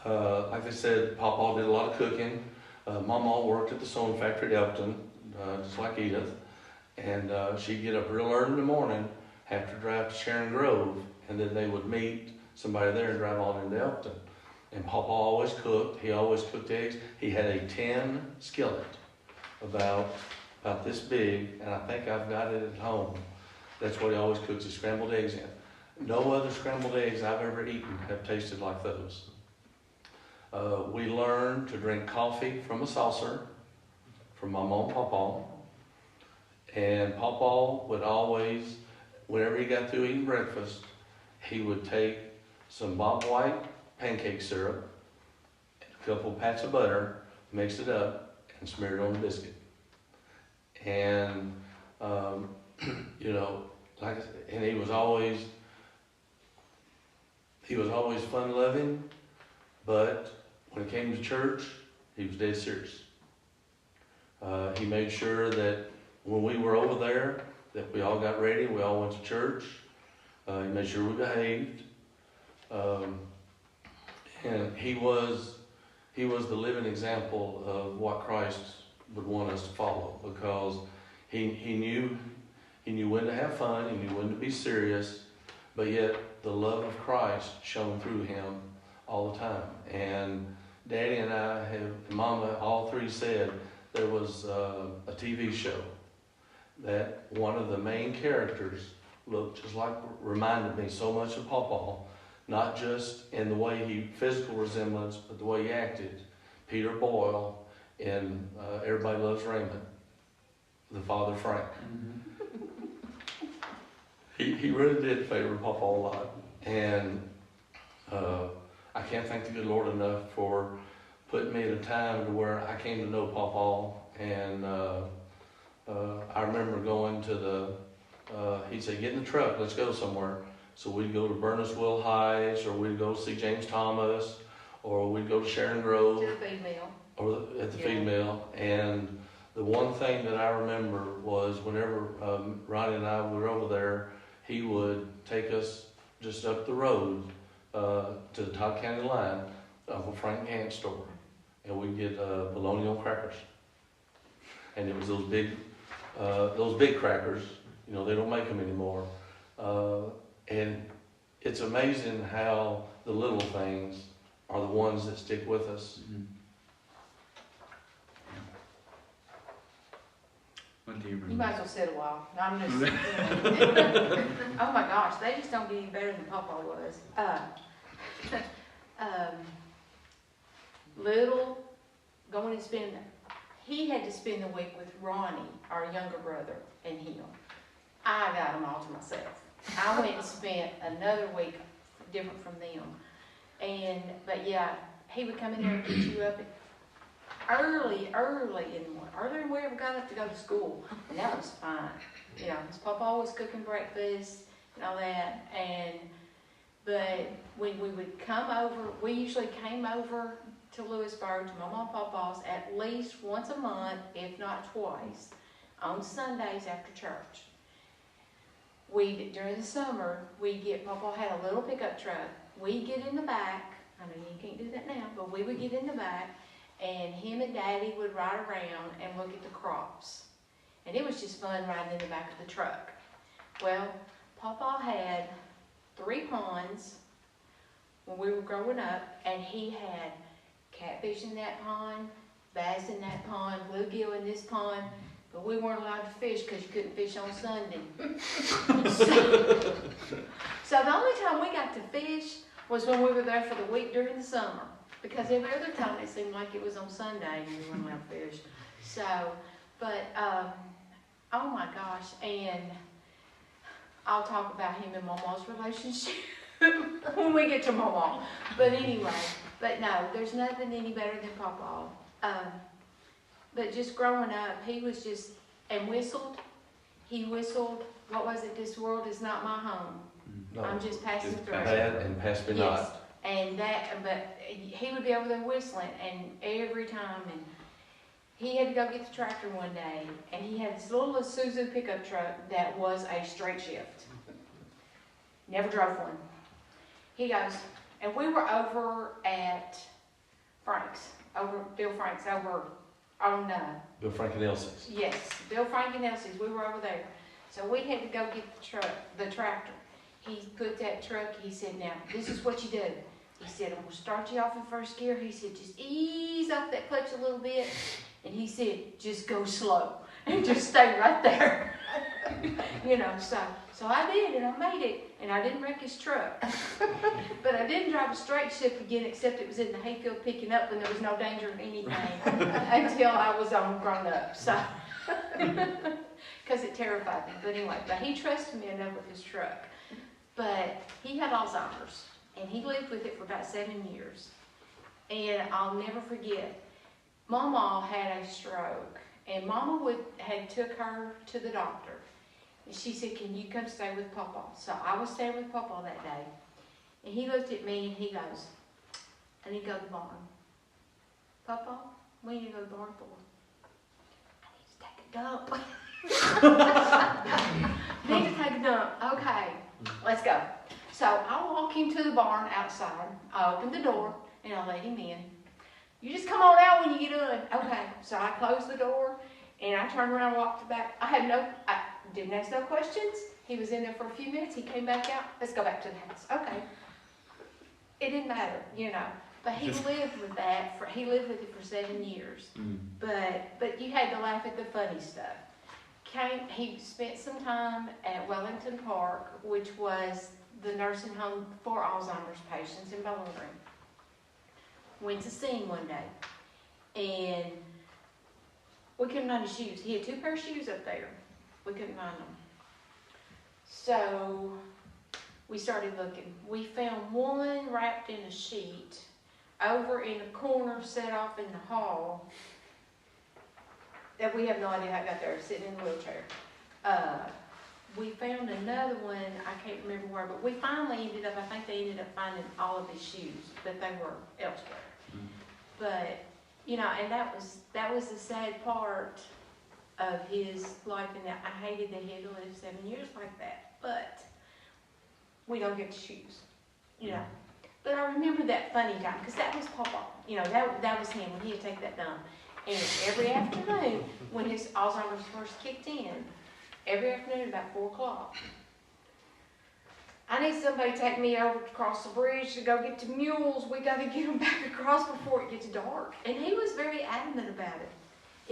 like I said, Pawpaw did a lot of cooking. Mama worked at the sewing factory at Elkton, just like Edith. And she'd get up real early in the morning, have to drive to Sharon Grove, and then they would meet somebody there and drive on into Elkton. And Pawpaw always cooked. He always cooked eggs. He had a tin skillet about this big, and I think I've got it at home. That's what he always cooks his scrambled eggs in. No other scrambled eggs I've ever eaten have tasted like those. We learned to drink coffee from a saucer from my mom, Pawpaw. And Pawpaw would always, whenever he got through eating breakfast, he would take some Bob White pancake syrup, a couple pats of butter, mix it up, and smear it on the biscuit. And, you know, like I said, and he was always fun-loving, but when it came to church, he was dead serious. He made sure that when we were over there, that we all got ready, we all went to church. He made sure we behaved. And he was the living example of what Christ would want us to follow, because he knew when to have fun, he knew when to be serious, but yet the love of Christ shone through him all the time. And Daddy and I and Mama, all three said there was a TV show that one of the main characters looked just like, reminded me so much of Pawpaw, not just in the way he, physical resemblance, but the way he acted. Peter Boyle in Everybody Loves Raymond, the Father Frank. He really did favor Pawpaw a lot. And I can't thank the good Lord enough for putting me at a time to where I came to know Pawpaw. And I remember going to he'd say, get in the truck, let's go somewhere. So we'd go to Burnessville Heights, or we'd go see James Thomas, or we'd go to Sharon Grove. To the feed mill. Or at the feed mill. And the one thing that I remember was whenever Ronnie and I were over there, he would take us just up the road to the Todd County line of a Frank Gant store. And we'd get bologna on crackers. And it was those big crackers. You know, they don't make them anymore. And it's amazing how the little things are the ones that stick with us. What do you You remember? might as well sit a while. No, I'm just, oh my gosh, they just don't get any better than Pawpaw was. Little, going to spend, he had to spend the week with Ronnie, our younger brother, and him. I got them all to myself. I went and spent another week different from them. But yeah, he would come in there and get you up early in the morning, earlier than we ever got up to go to school. And that was fine. You know, his Papa was cooking breakfast and all that. But when we would come over, we usually came over to Lewisburg, to my mom and Papa's, at least once a month, if not twice, on Sundays after church. During the summer, Papa had a little pickup truck. We'd get in the back. I know you can't do that now, but we would get in the back, and him and Daddy would ride around and look at the crops. And it was just fun riding in the back of the truck. Well, Papa had 3 ponds when we were growing up, and he had catfish in that pond, bass in that pond, bluegill in this pond, but we weren't allowed to fish because you couldn't fish on Sunday. So the only time we got to fish was when we were there for the week during the summer, because every other time it seemed like it was on Sunday and we weren't allowed to fish. So, but, oh my gosh, and I'll talk about him and Mama's relationship when we get to Mama. But anyway, but no, there's nothing any better than Papa. But just growing up, he was just, and whistled. He whistled, what was it? This world is not my home. No, I'm just passing just through. that and pass me Yes, not. and that, but he would be over there whistling, and every time, and he had to go get the tractor one day, and he had this little Isuzu pickup truck that was a straight shift. Never drove one. He goes, and we were over at Frank's, Bill Frank's, over on, Bill Frank and Elsie's. yes, Bill Frank and Elsie's, we were over there. So we had to go get the tractor. He put that truck, he said, now, this is what you do. He said, I'm gonna start you off in first gear. He said, just ease off that clutch a little bit. And he said, just go slow and just stay right there. You know, so I did, and I made it, and I didn't wreck his truck. But I didn't drive a straight shift again, except it was in the hayfield picking up when there was no danger of anything until I was on grown up. So, because it terrified me. But anyway, but he trusted me enough with his truck. But he had Alzheimer's, and he lived with it for about 7 years. And I'll never forget, Mama had a stroke, and Mama had took her to the doctor. And she said, can you come stay with Papa? So I was staying with Papa that day. And he looked at me and he goes, I need to go to the barn. Papa, what do you need to go to the barn for? I need to take a dump. Need to take a dump. Okay, let's go. So I walk him to the barn outside. I open the door and I let him in. You just come on out when you get done. Okay, so I close the door and I turned around and walked back. I didn't ask no questions. He was in there for a few minutes. He came back out. Let's go back to the house. Okay. It didn't matter, you know. But he lived with that. He lived with it for 7 years. But you had to laugh at the funny stuff. He spent some time at Wellington Park, which was the nursing home for Alzheimer's patients in Bowling Green. Went to see him one day, and we couldn't find his shoes. He had 2 pair of shoes up there. We couldn't find them. So we started looking. We found one wrapped in a sheet over in a corner set off in the hall that we have no idea how it got there, sitting in a wheelchair. We found another one, I can't remember where, but we finally ended up, I think they ended up finding all of his shoes, but they were elsewhere. But, you know, and that was the sad part of his life, and that I hated that he had to live 7 years like that. But we don't get to choose, you know. But I remember that funny time, because that was Papa. You know, that was him when he would take that dump. And every afternoon, when his Alzheimer's first kicked in, every afternoon about 4 o'clock, I need somebody to take me over to cross the bridge to go get the mules. We got to get them back across before it gets dark. And he was very adamant about it.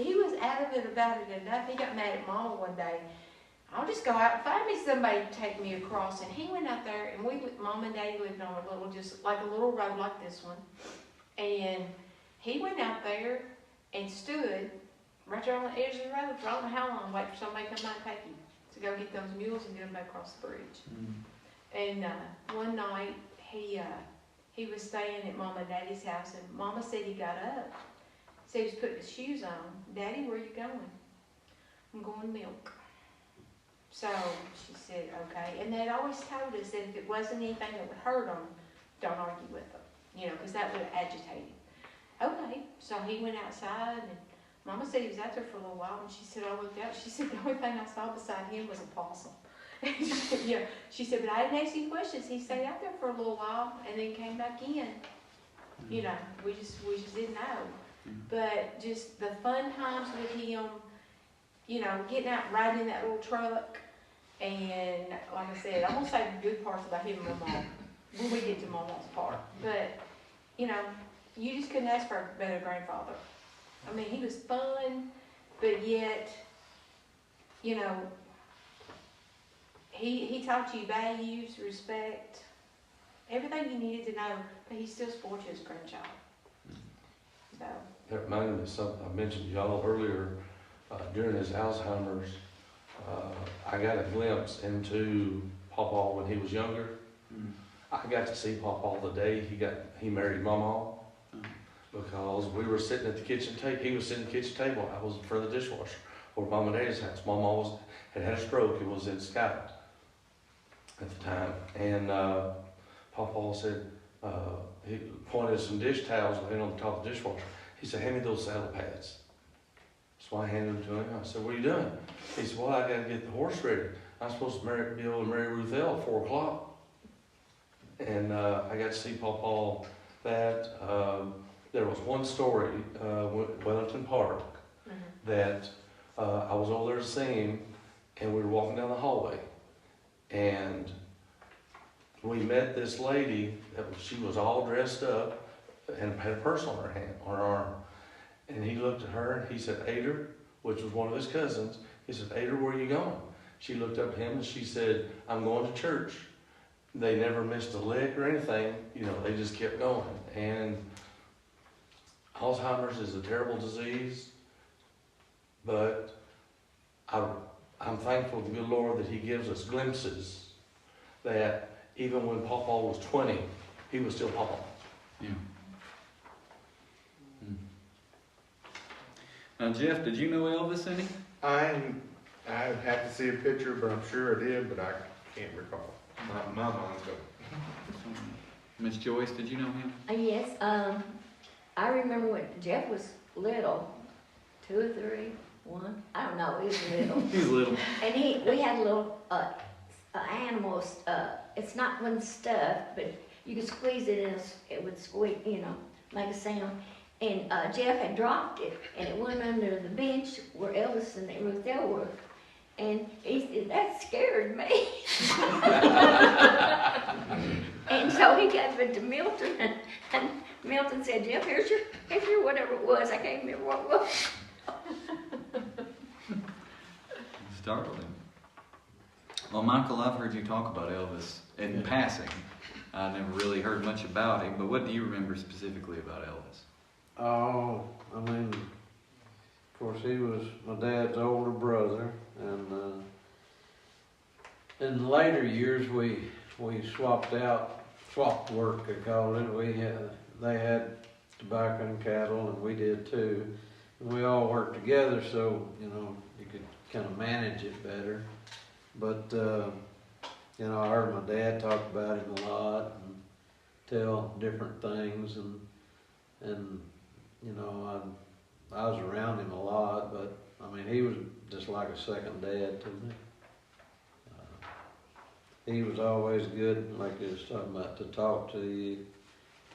He was adamant about it enough. He got mad at Mama one day. I'll just go out and find me somebody to take me across. And he went out there, and Mom and Daddy lived on a little, just like a little road like this one. And he went out there and stood right there on the edge of the road for I don't know how long, waiting for somebody to come by and take him to go get those mules and get them back across the bridge. And one night, he was staying at Mama and Daddy's house, and Mama said he got up. So he was putting his shoes on. Daddy, where are you going? I'm going to milk. So she said, okay. And they'd always told us that if it wasn't anything that would hurt them, don't argue with them, you know, because that would agitate him. Okay, so he went outside, and Mama said he was out there for a little while, and she said, I looked out. She said, the only thing I saw beside him was a possum. Yeah, she said, but I didn't ask any questions. He stayed out there for a little while and then came back in. You know, we just didn't know. But just the fun times with him, you know, getting out and riding in that little truck. And like I said, I'm gonna say the good parts about him and my mom when we get to my mom's part. But, you know, you just couldn't ask for a better grandfather. I mean, he was fun, but yet, you know, he taught you values, respect, everything you needed to know, but he still spoiled you as a grandchild. So, That reminded me of something I mentioned to y'all earlier, during his Alzheimer's. I got a glimpse into Pawpaw when he was younger. I got to see Pawpaw the day he married Mama, because we were sitting at the kitchen table. He was sitting at the kitchen table. I was in front of the dishwasher, or Mom and Dad's house. Mama had a stroke. It was in Scotland at the time, and Pawpaw said, he pointed at some dish towels laying on the top of the dishwasher. He said, "Hand me those saddle pads." So I handed them to him. I said, "What are you doing?" He said, "Well, I got to get the horse ready. I'm supposed to be able to marry Ruth L. at 4 o'clock." And I got to see Pawpaw that. There was one story, Wellington Park, that I was over there to see him, and we were walking down the hallway, and we met this lady she was all dressed up and had a purse on her arm. And he looked at her and he said, "Ader," which was one of his cousins. He said, "Ader, where are you going?" She looked up at him and she said, "I'm going to church." They never missed a lick or anything. You know, they just kept going. And Alzheimer's is a terrible disease, but I'm thankful to the good Lord that He gives us glimpses that even when Pawpaw was 20, he was still Pawpaw. Yeah. Now, Jeff, did you know Elvis any? I'd have to see a picture, but I'm sure I did, but I can't recall. My mind's going. Miss Joyce, did you know him? Yes, I remember when Jeff was little, 2 or 3, 1, I don't know, he was little. He was little. And we had a little animals, it's not one stuffed, but you could squeeze it and it would squeak, you know, make a sound. And Jeff had dropped it, and it went under the bench where Elvis and Ruth L. were. And he said, "That scared me." And so he gave it to Milton, and Milton said, "Jeff, here's your whatever it was." I can't remember what it was. Startled him. Well, Michael, I've heard you talk about Elvis in passing. I never really heard much about him, but what do you remember specifically about Elvis? Oh, I mean, of course, he was my dad's older brother, and in later years we swapped work, they called it. They had tobacco and cattle, and we did too. And we all worked together, so you know you could kind of manage it better. But you know, I heard my dad talk about him a lot and tell different things, and you know, I was around him a lot, but I mean, he was just like a second dad to me. He was always good, like you was talking about, to talk to you.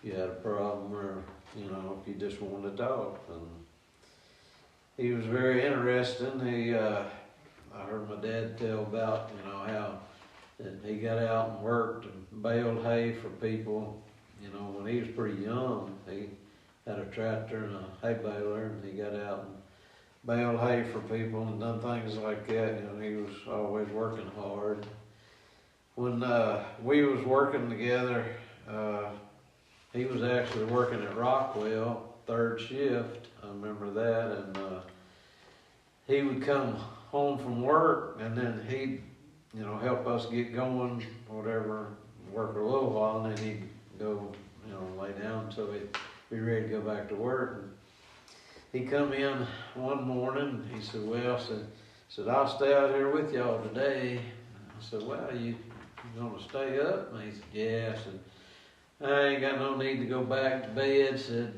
You had a problem, or you know, if you just wanted to talk. And he was very interesting. I heard my dad tell about, you know, how that he got out and worked and baled hay for people. You know, when he was pretty young, he had a tractor and a hay baler, and he got out and baled hay for people and done things like that. You know, he was always working hard. When we was working together, he was actually working at Rockwell, 3rd shift. I remember that, and he would come home from work, and then he'd, you know, help us get going, whatever, work a little while, and then he'd go, you know, lay down so he'd be ready to go back to work. And he come in one morning, he said, "Well," said, "I'll stay out here with y'all today." I said, "Well, you gonna stay up?" And he said, "Yeah." I said, "I ain't got no need to go back to bed." Said,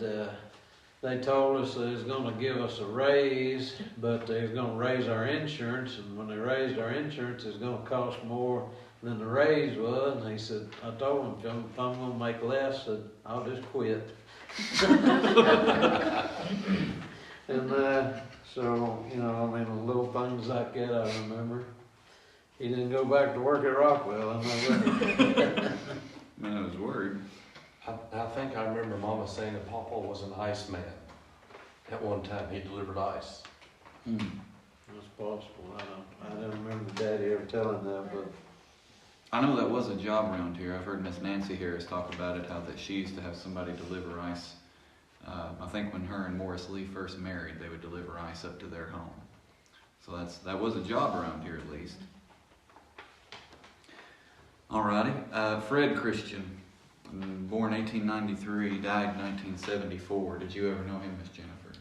"They told us they was gonna give us a raise, but they was gonna raise our insurance, and when they raised our insurance, it's gonna cost more than the raise was." And he said, "I told him, if I'm gonna make less, said, I'll just quit." And So, you know, I mean, the little things like that I remember. He didn't go back to work at Rockwell, I know that. Man, I was worried. I think I remember Mama saying that Papa was an ice man. At one time, he delivered ice. That's possible, I don't remember Daddy ever telling that, but. I know that was a job around here. I've heard Miss Nancy Harris talk about it, how that she used to have somebody deliver ice. I think when her and Morris Lee first married, they would deliver ice up to their home. So that was a job around here at least. Alrighty, Fred Christian, born 1893, died 1974. Did you ever know him, Miss Jennifer?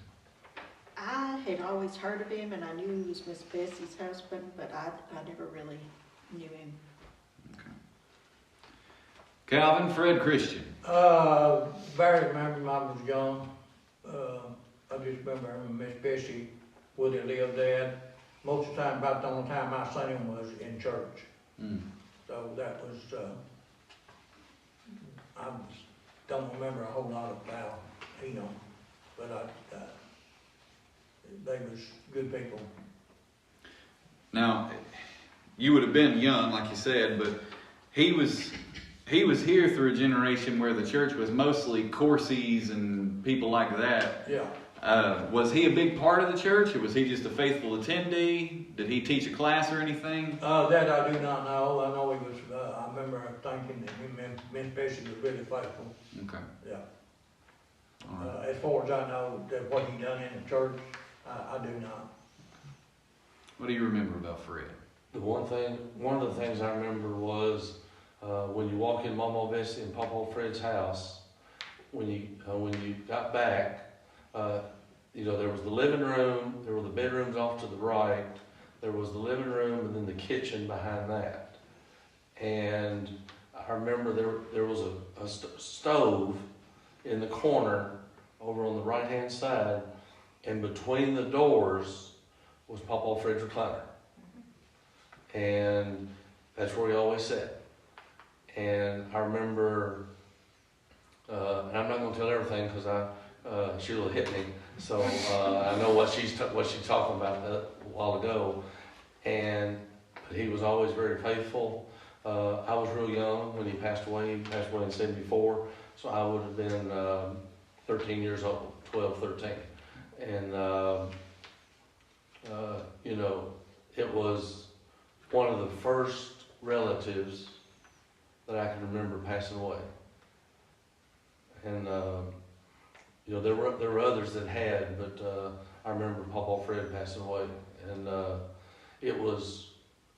I had always heard of him, and I knew he was Miss Bessie's husband, but I never really knew him. Calvin Fred Christian. Barely remember him, I was young. I just remember him and Miss Bessie, where they lived at. Most of the time, about the only time I seen him was in church. So that was, don't remember a whole lot about him, but they was good people. Now, you would have been young, like you said, but he was here through a generation where the church was mostly Corsies and people like that. Yeah. Was he a big part of the church, or was he just a faithful attendee? Did he teach a class or anything? That I do not know. I know he was, I remember thinking that him and Miss Bessie was really faithful. Okay. Yeah. All right. As far as I know, that what he done in the church, I do not. What do you remember about Fred? One of the things I remember was when you walk in Mama Bessie and Papa Fred's house, when you got back, there was the living room, there were the bedrooms off to the right, there was the living room, and then the kitchen behind that. And I remember there was a stove in the corner over on the right-hand side, and between the doors was Papa Fred's recliner. And that's where he always sat. And I remember, and I'm not going to tell everything because she'll hit me. So I know what she's talking about a while ago. But he was always very faithful. I was real young when he passed away. He passed away in '74, so I would have been 13 years old, 12, 13. And it was one of the first relatives that I can remember passing away. And there were others that had, but I remember Papa Fred passing away, and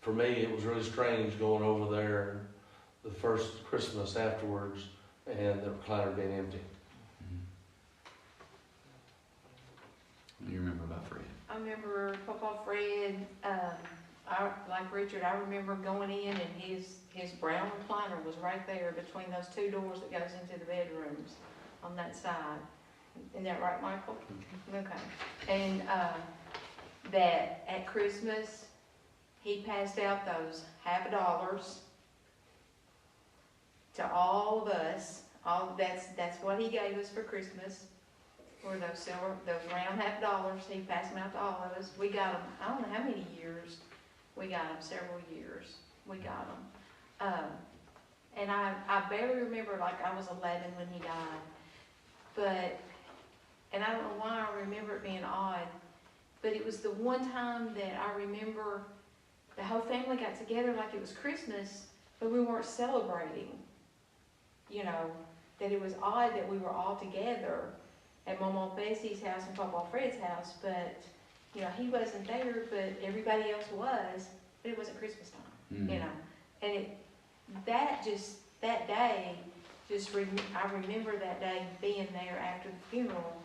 for me it was really strange going over there the first Christmas afterwards and the recliner being empty. What do you remember about Fred? I remember Papa Fred, like Richard, I remember going in and his brown recliner was right there between those two doors that goes into the bedrooms on that side. Isn't that right, Michael? Okay. And that at Christmas, he passed out those $50 to all of us. That's what he gave us for Christmas. Were those round $50. He passed them out to all of us. We got them, I don't know how many years. We got them, several years. We got them. And I barely remember, like I was 11 when he died. And I don't know why I remember it being odd, but it was the one time that I remember the whole family got together like it was Christmas, but we weren't celebrating. That it was odd that we were all together at Mama Bessie's house and Papa Fred's house, but he wasn't there, but everybody else was, but it wasn't Christmas time, and that day, I remember that day being there after the funeral,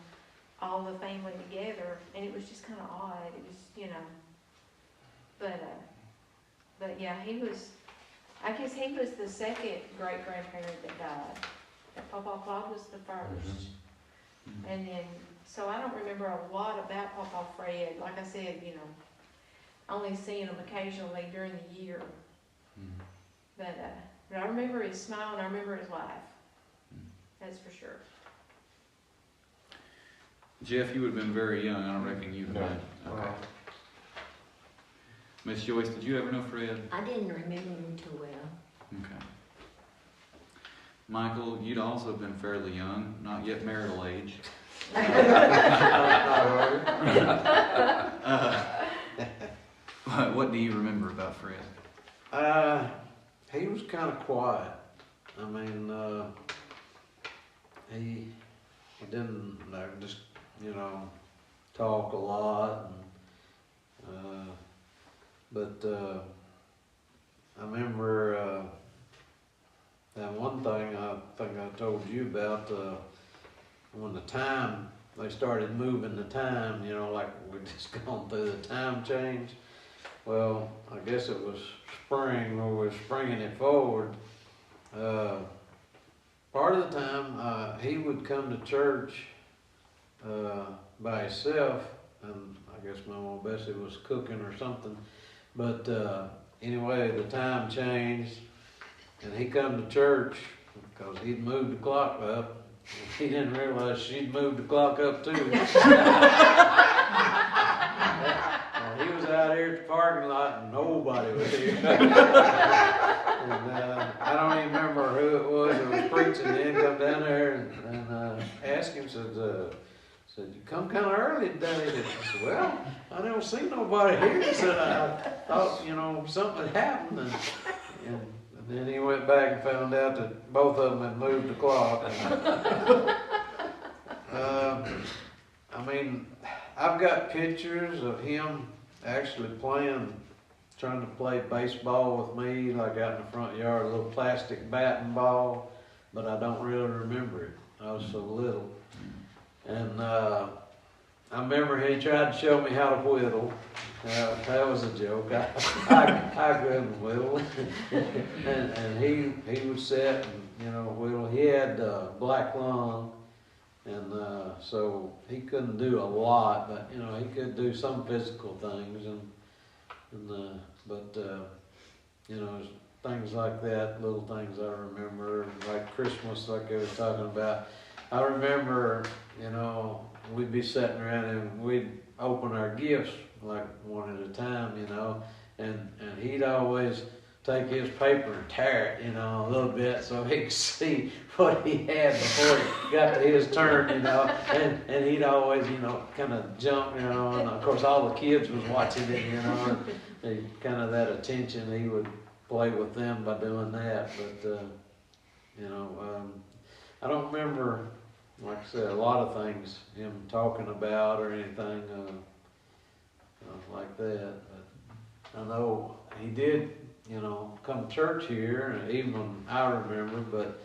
all the family together, and it was just kind of odd. It was, but yeah, I guess he was the second great-grandparent that died. And Papa Claude was the first. Mm-hmm. And then, so I don't remember a lot about Papa Fred. Like I said, only seeing him occasionally during the year. Mm-hmm. But I remember his smile and I remember his laugh. That's for sure. Jeff, you would have been very young. I don't reckon you'd No. have been. Okay. Miss Joyce, did you ever know Fred? I didn't remember him too well. Okay. Michael, you'd also been fairly young, not yet marital age. What do you remember about Fred? He was kind of quiet. I mean, he didn't just, talk a lot. But I remember that one thing I think I told you about, when they started moving the time, like we're just going through the time change. Well, I guess it was spring, where we're springing it forward. Part of the time, he would come to church by himself, and I guess my mom Bessie was cooking or something. But anyway, the time changed, and he come to church because he'd moved the clock up. He didn't realize she'd moved the clock up too. He was out here at the parking lot and nobody was here. And I don't even remember who it was that was preaching then. Come down there and asked him, said, you come kind of early today. I said, well, I don't see nobody here. He said, I thought, something had happened. And then he went back and found out that both of them had moved the clock. I mean, I've got pictures of him actually trying to play baseball with me, like out in the front yard, a little plastic bat and ball, but I don't really remember it. I was so little. And I remember he tried to show me how to whittle. That was a joke. I couldn't whittle. and he would sit and, whittle. He had black lung, and so he couldn't do a lot, but, he could do some physical things. But things like that, little things I remember, like Christmas, like I was talking about. I remember, we'd be sitting around and we'd open our gifts like one at a time, and he'd always take his paper and tear it, a little bit so he could see what he had before he got to his turn, and he'd always, kind of jump, and of course all the kids was watching it, and kind of that attention, he would play with them by doing that, but, I don't remember, like I said, a lot of things him talking about or anything like that. But I know he did, come to church here, and even when I remember, but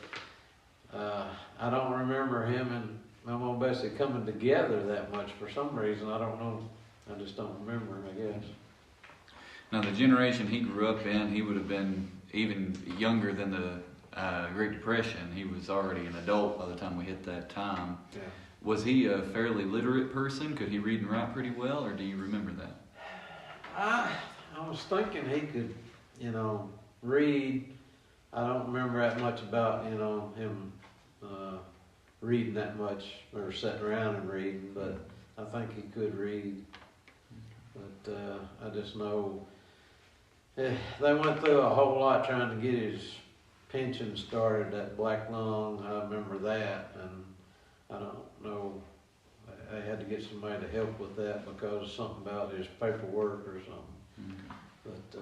I don't remember him and my mom Bessie coming together that much for some reason. I don't know. I just don't remember, I guess. Now, the generation he grew up in, he would have been even younger than the Great Depression. He was already an adult by the time we hit that time. Yeah. Was he a fairly literate person? Could he read and write pretty well, or do you remember that? I was thinking he could, read. I don't remember that much about, him reading that much or sitting around and reading, but I think he could read. But I just know they went through a whole lot trying to get his pension started, that black lung. I remember that, and I don't know. I had to get somebody to help with that because of something about his paperwork or something. But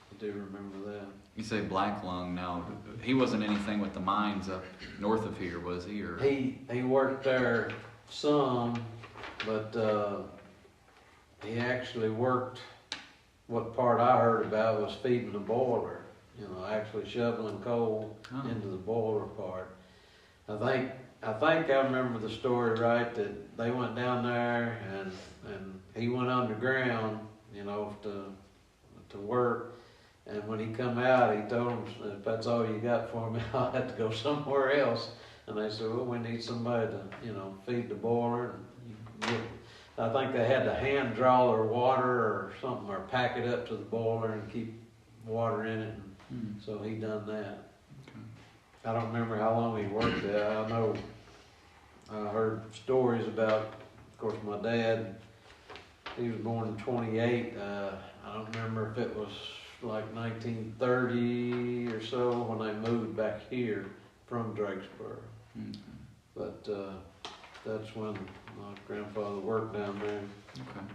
I do remember that. You say black lung now. He wasn't anything with the mines up north of here, was he? Or He worked there some, but he actually worked, what part I heard about was feeding the boiler, actually shoveling coal into the boiler part. I think I remember the story right, that they went down there and he went underground, to work. And when he come out, he told them, if that's all you got for me, I'll have to go somewhere else. And they said, well, we need somebody to, feed the boiler. And I think they had to hand draw their water or something, or pack it up to the boiler and keep water in it. And so he done that. I don't remember how long he worked there. I know I heard stories about, of course, my dad, he was born in 28. I don't remember if it was like 1930 or so when they moved back here from Drakesboro. Okay. But that's when my grandfather worked down there. Okay.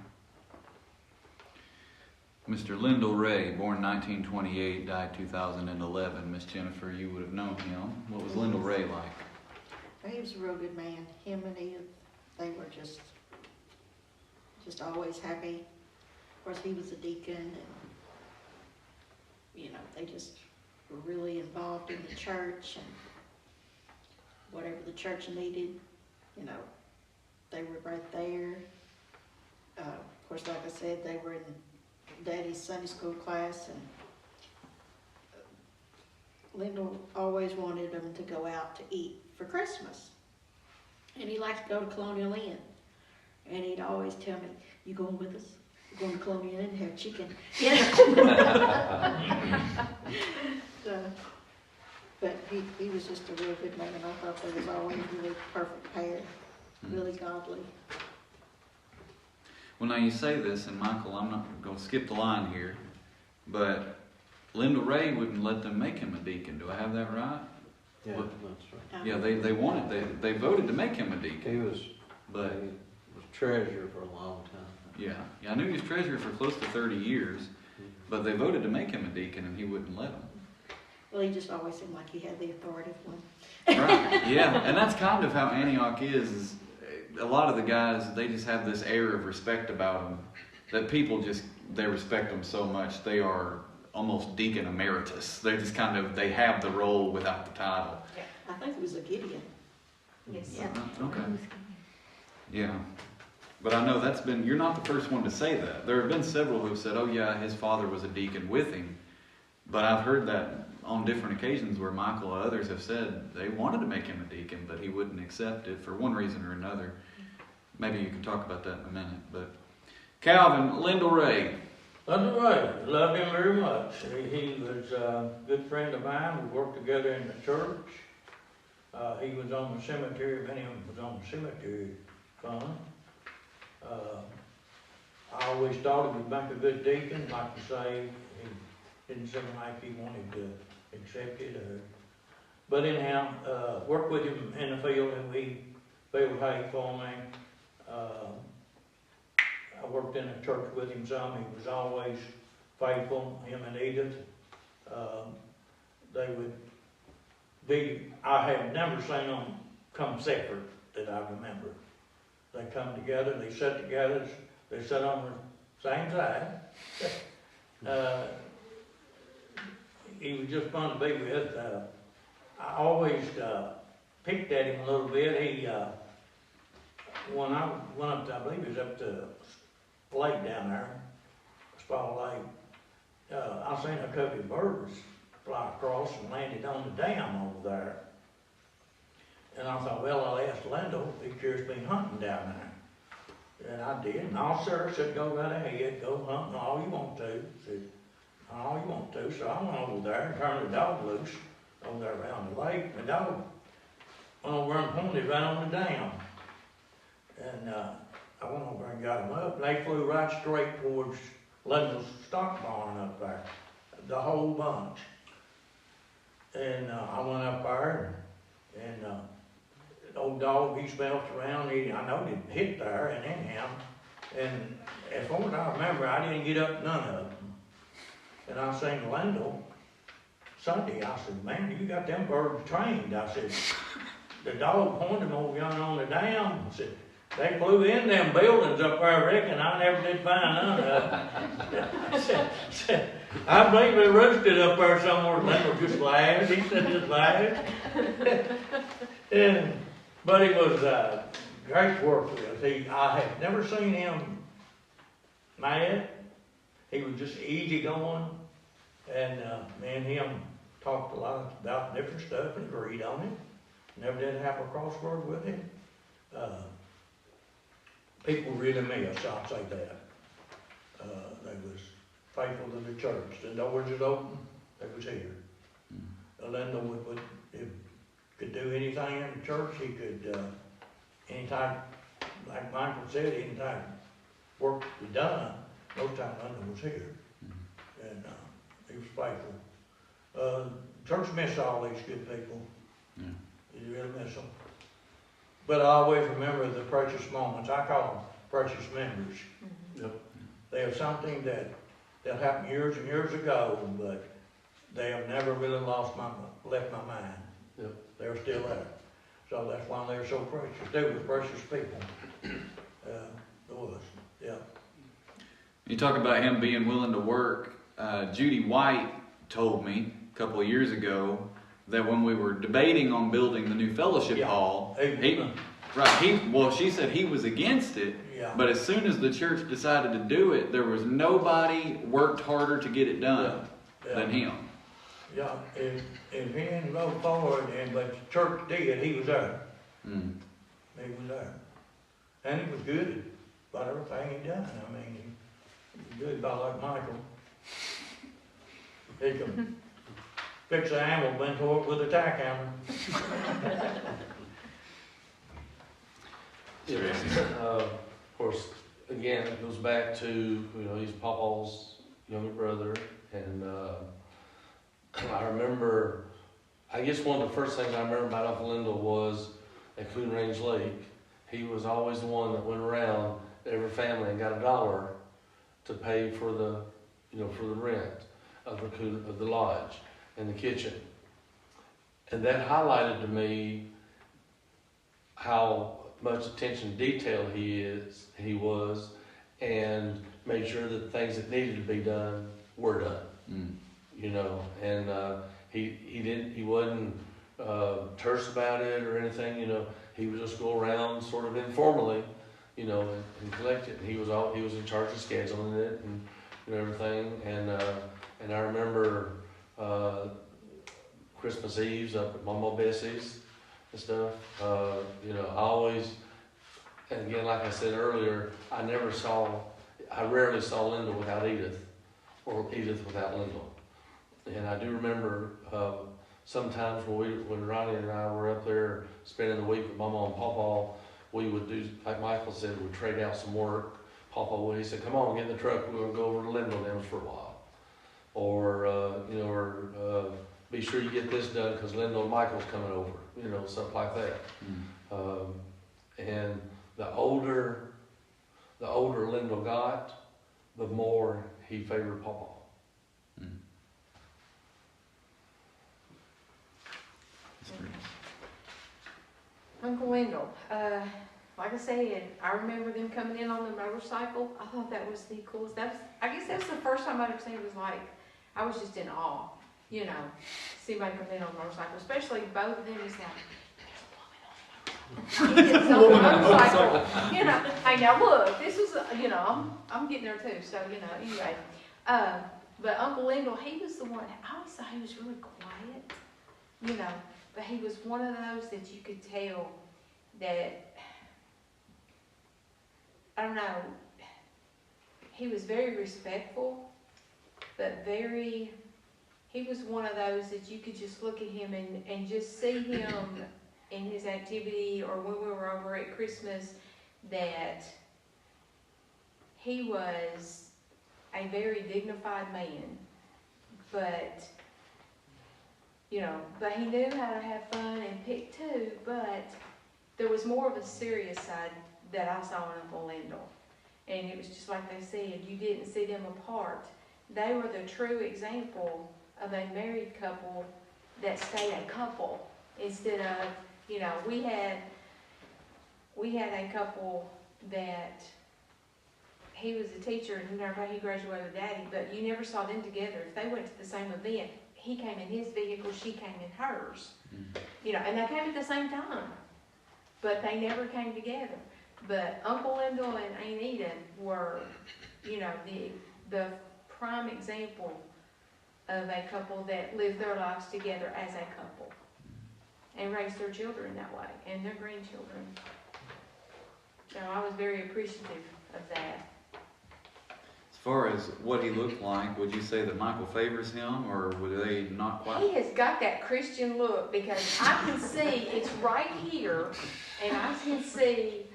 Mr. Lyndall Ray, born 1928, died 2011. Miss Jennifer, you would have known him. What was Lyndall Ray like? He was a real good man. Him and Edith, they were just always happy. Of course, he was a deacon, and you know, they just were really involved in the church, and whatever the church needed, you know, they were right there. Of course, like I said, they were in Daddy's Sunday school class, and Lyndall always wanted them to go out to eat for Christmas. And he liked to go to Colonial Inn. And he'd always tell me, "You going with us? We're going to Colonial Inn and have chicken." You know? So, but he was just a real good man. I thought they was always a really perfect pair, really godly. Well, now you say this, and Michael, I'm not going to skip the line here, but Lyndall Ray wouldn't let them make him a deacon. Do I have that right? Yeah, What? that's right. Yeah, they wanted, they voted to make him a deacon. He was, But he was treasurer for a long time. yeah, I knew he was treasurer for close to 30 years, but they voted to make him a deacon, and he wouldn't let them. Well, he just always seemed like he had the authority for him. Right. Yeah, and that's kind of how Antioch is a lot of the guys, they just have this air of respect about them that people just, they respect them so much. They are almost deacon emeritus. They just kind of, they have the role without the title. I think it was a Gideon. Yes. Yeah. Okay. Yeah. But I know that's been, you're not the first one to say that. There have been several who have said, oh yeah, his father was a deacon with him. But I've heard that on different occasions where Michael and others have said they wanted to make him a deacon, but he wouldn't accept it for one reason or another. Maybe you can talk about that in a minute. But Calvin, Lyndall Ray. Lyndall Ray, loved him very much. He was a good friend of mine. We worked together in the church. He was on the cemetery, many of them was on the cemetery fund. I always thought he would make a good deacon, like you say. He didn't seem like he wanted to accept it. But anyhow, worked with him in the field, and we built hay for me. I worked in a church with him some. He was always faithful, him and Edith. They would be, I have never seen them come separate that I remember. They come together, they sit together, they sit on the same side. He was just fun to be with. I always picked at him a little bit. He, when I went up to, I believe it was up to lake down there, Spa Lake, I seen a couple of birds fly across and landed on the dam over there. And I thought, well, I'll ask Lyndall if he's been hunting down there. And I did. And all sir said, go right ahead, go hunting all you want to. I said, all you want to. So I went over there and turned the dog loose over there around the lake. The dog went over and pointed right on the dam. And I went over and got them up. They flew right straight towards Lyndall's stock barn up there, the whole bunch. And I went up there, and the old dog, he smelt around. I know it hit there, and anyhow. And as far as I remember, I didn't get up none of them. And I seen Lyndall Sunday. I said, man, you got them birds trained. I said, the dog pointed them over yonder on the dam. I said, they flew in them buildings up there, I reckon. I never did find none of them. I believe they roosted up there somewhere. Lyndall just laughed. He said just laughed. But he was great to work with. I had never seen him mad. He was just easy going. And me and him talked a lot about different stuff and agreed on it. Never did have a crossword with him. People really miss, I'll say that. They was faithful to the church. The doors was open, they was here. Lyndall could do anything in the church. He could anytime, like Michael said, anytime work was done, most time Linda was here. And, he was faithful. Church missed all these good people. Yeah. You really miss them. But I always remember the precious moments. I call them precious memories. Yep. They are something that happened years and years ago, but they have never really left my mind. Yep. They're still there. So that's why they're so precious. They were precious people. It was, yeah. You talk about him being willing to work. Judy White told me a couple of years ago that when we were debating on building the new fellowship Yeah. hall, Hey, she said he was against it, yeah. but as soon as the church decided to do it, there was nobody worked harder to get it done than him. Yeah, if he didn't go forward, but the church did, he was there. Mm. He was there. And he was good about everything he done. I mean, he was good about like Michael. He could fix an animal before it with a tack hammer. Of course, again, it goes back to, he's Papa's younger brother, and I remember, I guess one of the first things I remember about Uncle Lindell was at Coon Range Lake. He was always the one that went around every family and got $1 to pay for the, for the rent of the lodge and the kitchen. And that highlighted to me how much attention to detail he was, and made sure that things that needed to be done were done. Mm. And he wasn't terse about it or anything. He would just go around sort of informally, and collect it. And he was in charge of scheduling it and everything. And I remember Christmas Eves up at Mama Bessie's and stuff. I always, and again, like I said earlier, I rarely saw Linda without Edith, or Edith without Linda. And I do remember sometimes when Ronnie and I were up there spending the week with Mama and Papa, we would do, like Michael said, we'd trade out some work. He said, "Come on, get in the truck, we're going to go over to Linda Dams for a while." Or, be sure you get this done because Linda and Michael's coming over, something like that. Mm. And the older Linda got, the more he favored Papa. Mm. Uncle Wendell, like I said, I remember them coming in on the motorcycle. I thought that was the coolest. I guess that's the first time I'd ever seen it. Was like, I was just in awe, see somebody come in on a motorcycle, especially both of them. He's like, there's a woman on a motorcycle. Hey, now look, this was, I'm getting there too. So, anyway. But Uncle Wendell, he was the one. I always thought he was really quiet, but he was one of those that you could tell that, I don't know, he was very respectful, but he was one of those that you could just look at him and just see him in his activity, or when we were over at Christmas, that he was a very dignified man, but he knew how to have fun and pick too, but there was more of a serious side that I saw in Uncle Lindell. And it was just like they said, you didn't see them apart. They were the true example of a married couple that stayed a couple instead of, we had a couple that he was a teacher and he graduated with Daddy, but you never saw them together. If they went to the same event, he came in his vehicle, she came in hers. Mm. And they came at the same time, but they never came together. But Uncle Wendell and Aunt Eden were, the prime example of a couple that lived their lives together as a couple and raised their children that way and their grandchildren. So I was very appreciative of that. As far as what he looked like, would you say that Michael favors him, or would they not quite? He has got that Christian look because I can see it's right here, and I can see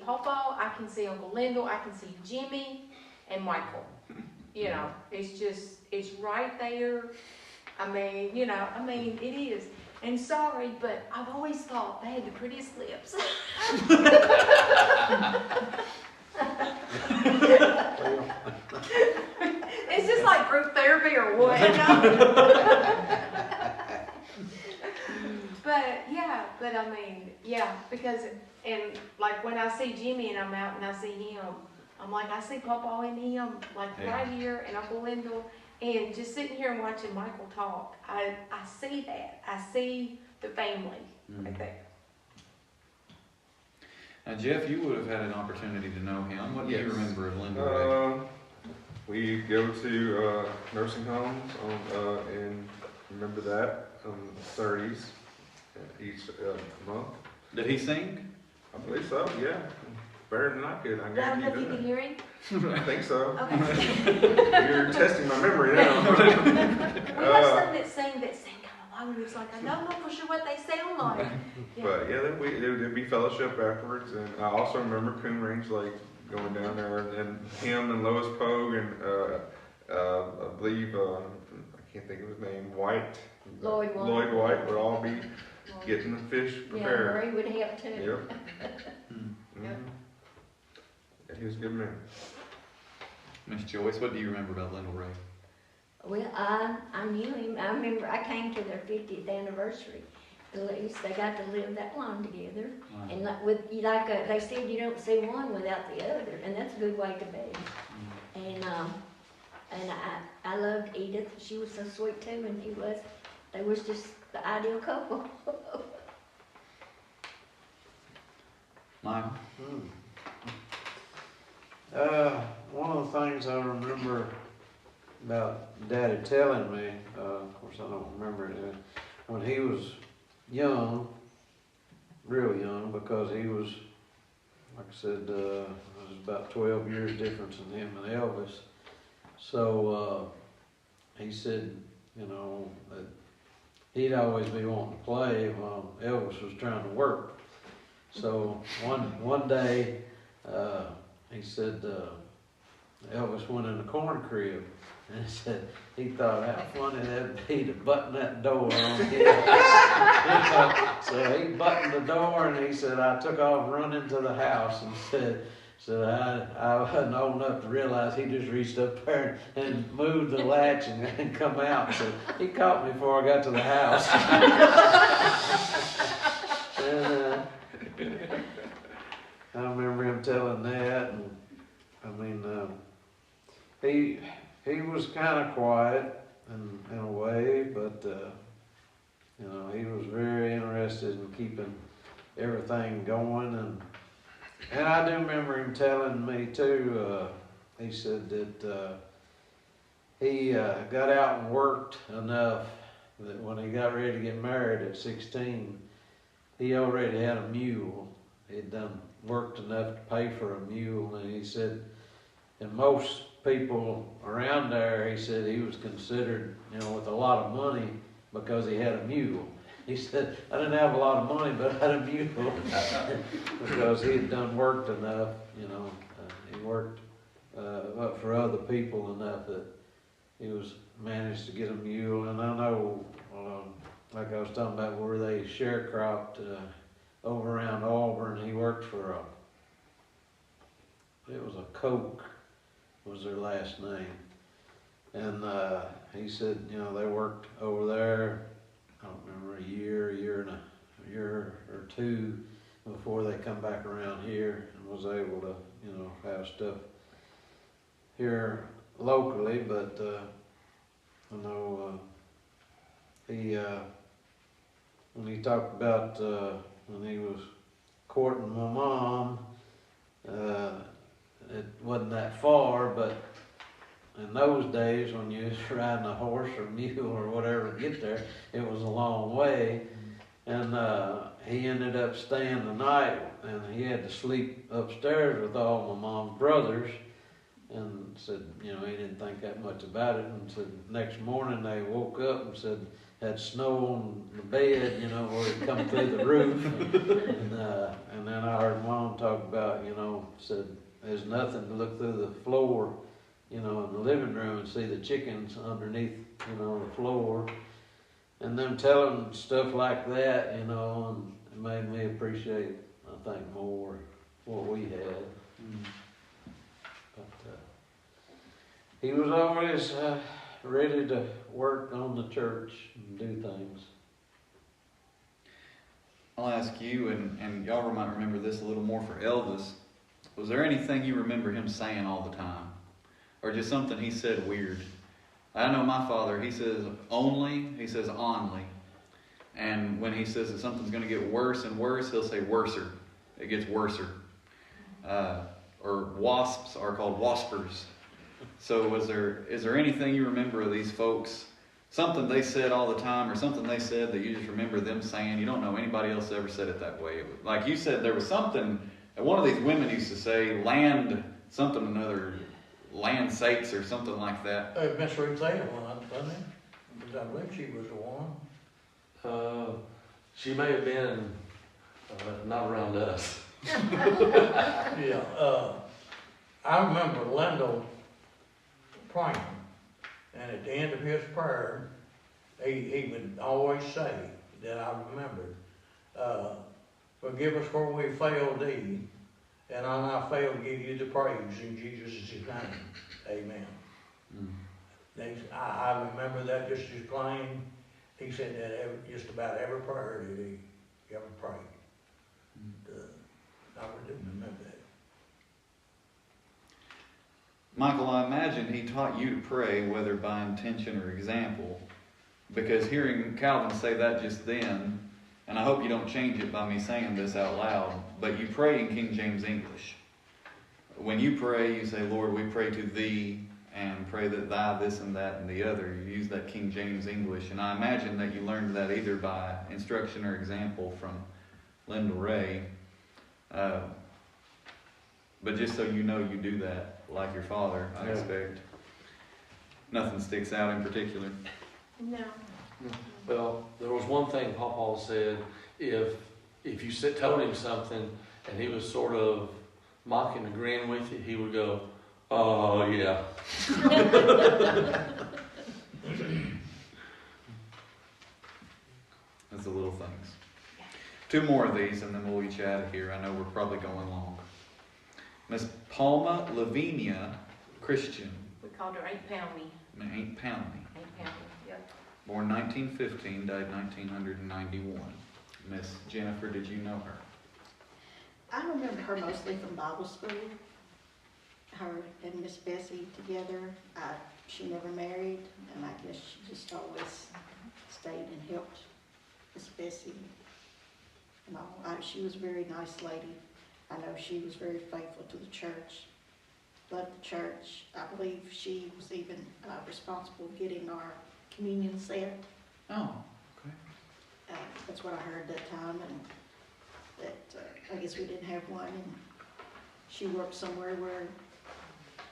Pawpaw, I can see Uncle Lyndall, I can see Jimmy and Michael. You know, it's right there. I mean, it is. And sorry, but I've always thought they had the prettiest lips. It's just like group therapy or what. But I mean, yeah, because, and like when I see Jimmy and I'm out and I see him, I'm like, I see Papa and him, like right here, and Uncle Lyndall, and just sitting here and watching Michael talk, I see that. I see the family right there. Now, Jeff, you would have had an opportunity to know him. What do you Yes. remember of Lyndall? We go to nursing homes and remember that on Saturdays each month. Did he sing? I believe so, yeah. Better than I could, I I don't guarantee know if you you can hear him. that. I think so. Okay. You're testing my memory now. We have some that sing kind of loud. It's like, I don't know for sure what they sound like. Yeah. But yeah, there'd be fellowship afterwards, and I also remember Coon Range Lake going down there, and him and Lois Pogue and I believe I can't think of his name, Lloyd White would all be getting the fish Yeah, prepared. Marie would help too. Yep. Hmm. Mhm. Yeah, he was a good man. Miss Joyce, what do you remember about Lyndall Ray? Well, I knew him. I remember I came to their 50th anniversary. At least they got to live that long together. Wow. And they said, you don't see one without the other, and that's a good way to be. And I loved Edith. She was so sweet too, and he was. They was just the ideal couple. Michael? One of the things I remember about Daddy telling me, of course I don't remember it, when he was young, real young, because he was, like I said, it was about 12 years difference in him and Elvis. So he said, that he'd always be wanting to play while Elvis was trying to work. So one day, he said, Elvis went in the corn crib, and he said he thought how funny that'd be to button that door on him. So he buttoned the door, and he said, I took off running to the house and said I wasn't old enough to realize he just reached up there and moved the latch and come out. So he caught me before I got to the house. And I remember him telling that, and I mean, he was kind of quiet in a way, but he was very interested in keeping everything going, and I do remember him telling me too. He said that he got out and worked enough that when he got ready to get married at 16, he already had a mule. He'd done worked enough to pay for a mule, and he said, and most people around there, he said he was considered, with a lot of money because he had a mule. He said, I didn't have a lot of money, but I had a mule because he had done worked enough, he worked up for other people enough that he was managed to get a mule. And I know, like I was talking about where they sharecropped over around Auburn, he worked for it was a Coke was their last name. And he said, they worked over there, I don't remember, a year or two before they come back around here and was able to, have stuff here locally. But I know he, when he talked about when he was courting my mom, it wasn't that far, but in those days when you was riding a horse or mule or whatever to get there, it was a long way. And he ended up staying the night, and he had to sleep upstairs with all my mom's brothers. and said, you know, he didn't think that much about it, and said next morning they woke up and said had snow on the bed, you know, where it come through the roof, and then I heard Mom talk about, you know, said there's nothing to look through the floor, you know, in the living room and see the chickens underneath, you know, the floor, and them telling stuff like that, you know, and it made me appreciate, I think, more what we had. But he was always ready to work on the church and do things. I'll ask you, and y'all might remember this a little more for Elvis. Was there anything you remember him saying all the time? Or just something he said weird? I know my father, he says only, he says only. And when he says that something's going to get worse and worse, he'll say worser. It gets worser. Or wasps are called waspers. So is there anything you remember of these folks? Something they said all the time, or something they said that you just remember them saying? You don't know anybody else ever said it that way. Like you said, there was something that one of these women used to say, land something another, land sakes or something like that. Miss Ruth Taylor, wasn't it? Because I believe she was the one. She may have been not around us. Yeah, I remember Lendl praying, and at the end of his prayer, he would always say that I remembered, forgive us where we failed thee, and on our fail give you the praise in Jesus' name. Amen. I remember that just as plain. He said that just about every prayer that he ever prayed. I do remember that. Michael, I imagine he taught you to pray, whether by intention or example, because hearing Calvin say that just then, and I hope you don't change it by me saying this out loud, but you pray in King James English. When you pray, you say, Lord, we pray to thee, and pray that thy this and that and the other. You use that King James English, and I imagine that you learned that either by instruction or example from Linda Ray. But just so you know, you do that like your father, I expect. Nothing sticks out in particular. No. Well, there was one thing Papa said, if you told him something and he was sort of mocking, agreeing with you, he would go, oh yeah. That's the little things. 2 more of these and then we'll each out of here. I know we're probably going long. Miss Palma Lavinia Christian. We called her Aunt Palmy. Aunt Palmy. Aunt Palmy, yep. Born 1915, died 1991. Miss Jennifer, did you know her? I remember her mostly from Bible school. Her and Miss Bessie together. She never married, and I guess she just always stayed and helped Miss Bessie. And all. She was a very nice lady. I know she was very faithful to the church. Loved the church. I believe she was even responsible for getting our communion set. Oh, okay. That's what I heard that time, and that I guess we didn't have one, and she worked somewhere where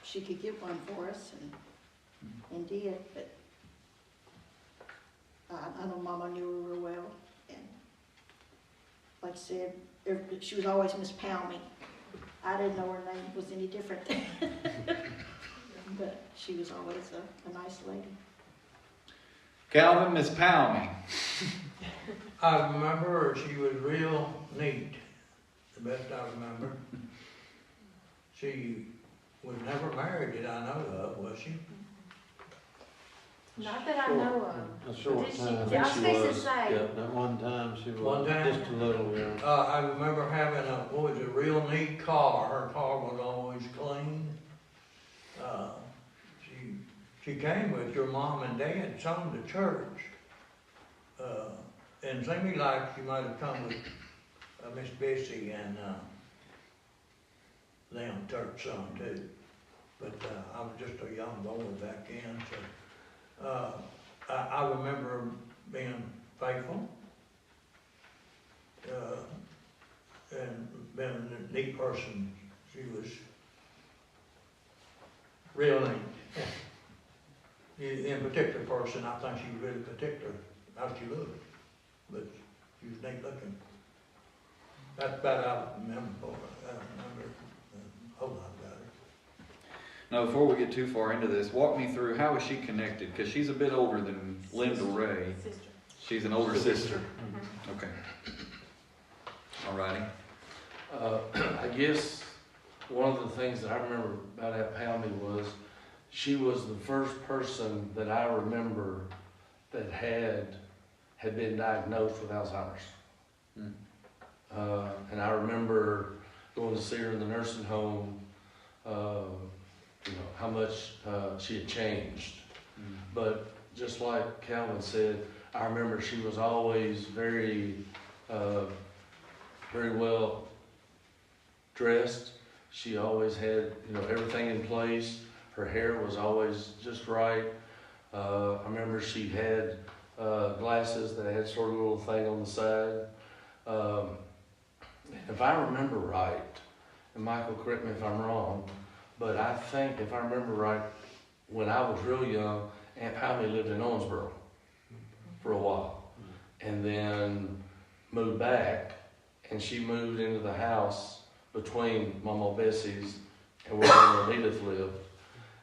she could get one for us, and did. But I know Mama knew her real well, and like I said, she was always Miss Palmy. I didn't know her name was any different, but she was always a nice lady. Calvin, Miss Palmy. I remember her, she was real neat, the best I remember. She was never married that I know of, was she? Not that I know of. A short Did she- time. I was fixing to Yeah, say. that one time she was One time? just a little, yeah. I remember having a real neat car. Her car was always clean. She came with your mom and dad some to church. And seemed like she might have come with Miss Bessie and them church some too. But I was just a young boy back then, so I remember her being faithful. And being a neat person. She was real name. In particular person, I think she was really particular how she looked, but she was neat looking. That's about all I remember, I don't remember a whole lot about her. Now, before we get too far into this, walk me through how is she connected? Because she's a bit older than Linda Ray. Sister. She's an older sister. Mhm. Okay. Alrighty. I guess one of the things that I remember about Aunt Palmy was she was the first person that I remember that had been diagnosed with Alzheimer's. Mm. And I remember going to see her in the nursing home, how much she had changed. Mm. But just like Calvin said, I remember she was always very well dressed. She always had, everything in place. Her hair was always just right. I remember she had glasses that had sort of a little thing on the side. If I remember right, and Michael, correct me if I'm wrong, but I think if I remember right, when I was real young, Aunt Palmy lived in Owensboro for a while, and then moved back, and she moved into the house between Mama Bessie's and where Mama Edith lived,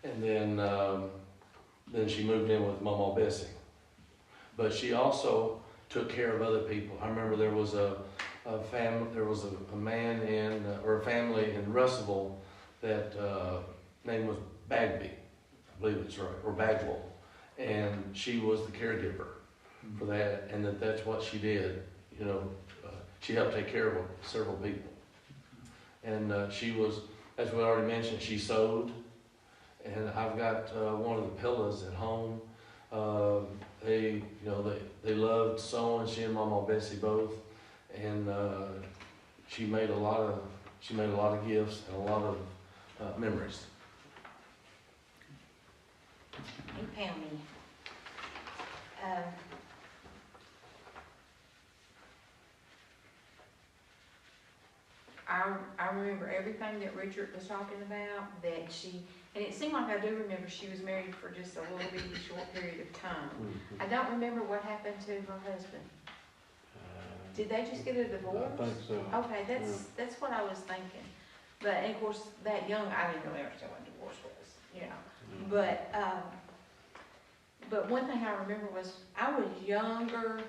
and then she moved in with Mama Bessie. But she also took care of other people. I remember there was a man or a family in Russellville that name was Bagby, I believe it's right, or Bagwell, and she was the caregiver for that, and that's what she did. She helped take care of several people, and she was, as we already mentioned, she sewed, and I've got one of the pillows at home. They loved sewing. She and Mama Bessie both, and she made a lot of gifts and a lot of memories. Hey, Pammy. I remember everything that Richard was talking about, and it seemed like I do remember she was married for just a little bitty short period of time. I don't remember what happened to her husband. Did they just get a divorce? I think so. Okay, that's what I was thinking. But, and of course, that young, I didn't really understand what divorce was, But one thing I remember was, I was younger,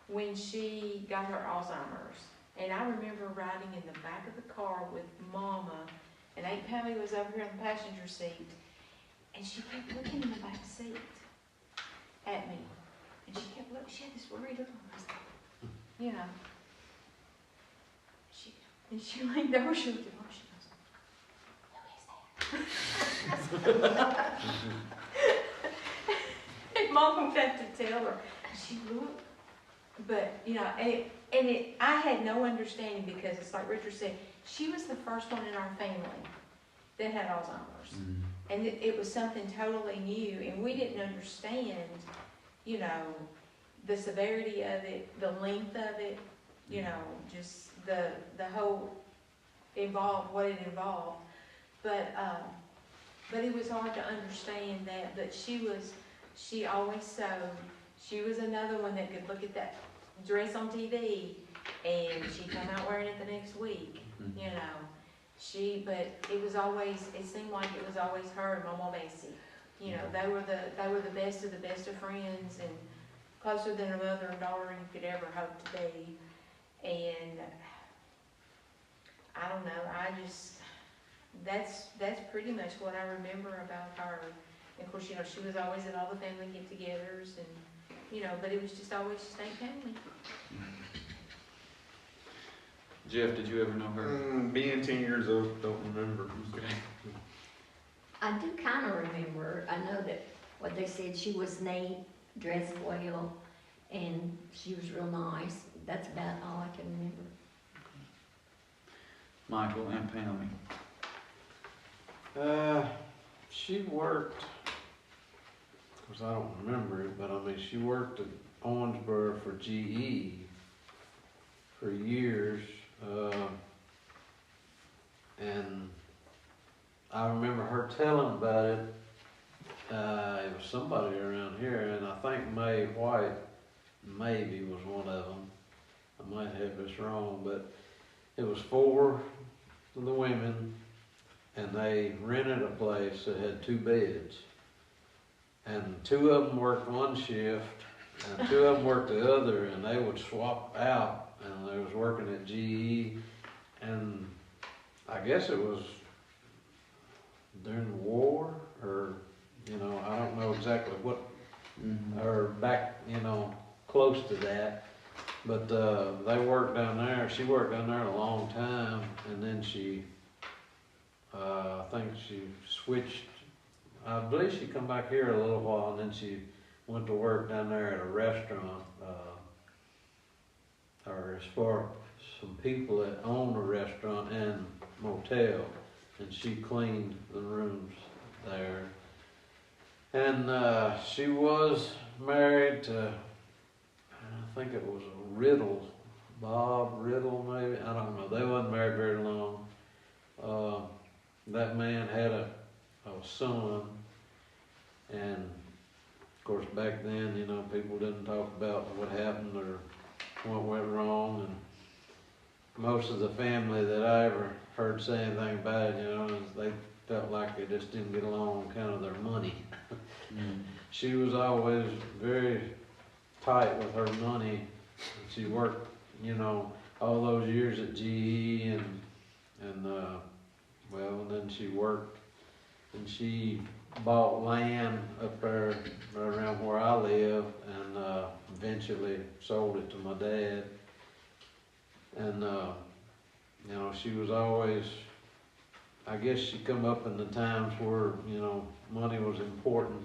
when she got her Alzheimer's. And I remember riding in the back of the car with Mama, and Aunt Pammy was over here in the passenger seat, and she kept looking in the back seat at me. And she kept looking, she had this worried look on her face, And she leaned over, she looked at Mama, she goes, "Who is that?" And Mom would have to tell her. She looked, but I had no understanding, because it's like Richard said, she was the first one in our family that had Alzheimer's. Mm. And it was something totally new, and we didn't understand, the severity of it, the length of it, just the whole what it involved. But it was hard to understand that. But she always sewed. She was another one that could look at that dress on TV, and she'd come out wearing it the next week, But it seemed like it was always her and Mama Bessie. They were the best of friends, and closer than a mother and daughter you could ever hope to be. And I don't know, that's pretty much what I remember about her. And of course, she was always at all the family get-togethers, and but it was just always Aunt Pammy. Jeff, did you ever know her? Being 10 years old, don't remember. Okay. I do kind of remember. I know that what they said, she was neat, dressed well, and she was real nice. That's about all I can remember. Michael and Pammy. She worked, of course I don't remember it, but I mean, she worked at Owensboro for GE for years, and I remember her telling about it. It was somebody around here, and I think Mae White maybe was one of them. I might have this wrong, but it was 4 of the women, and they rented a place that had 2 beds. And 2 of them worked one shift, and 2 of them worked the other, and they would swap out, and they was working at GE, and I guess it was during the war, or, I don't know exactly what, or back, close to that. But they worked down there, she worked down there a long time, and then she, I think she switched, I believe she come back here a little while, and then she went to work down there at a restaurant, or as for some people that own a restaurant and motel, and she cleaned the rooms there. And she was married to, I think it was a Riddle, Bob Riddle maybe, I don't know. They wasn't married very long. That man had a son, and of course back then, people didn't talk about what happened or what went wrong, and most of the family that I ever heard say anything about it, is they felt like they just didn't get along on account of their money. She was always very tight with her money. She worked, all those years at GE, and then she worked, and she bought land up there around where I live, and eventually sold it to my dad. And she was always, I guess she come up in the times where, money was important.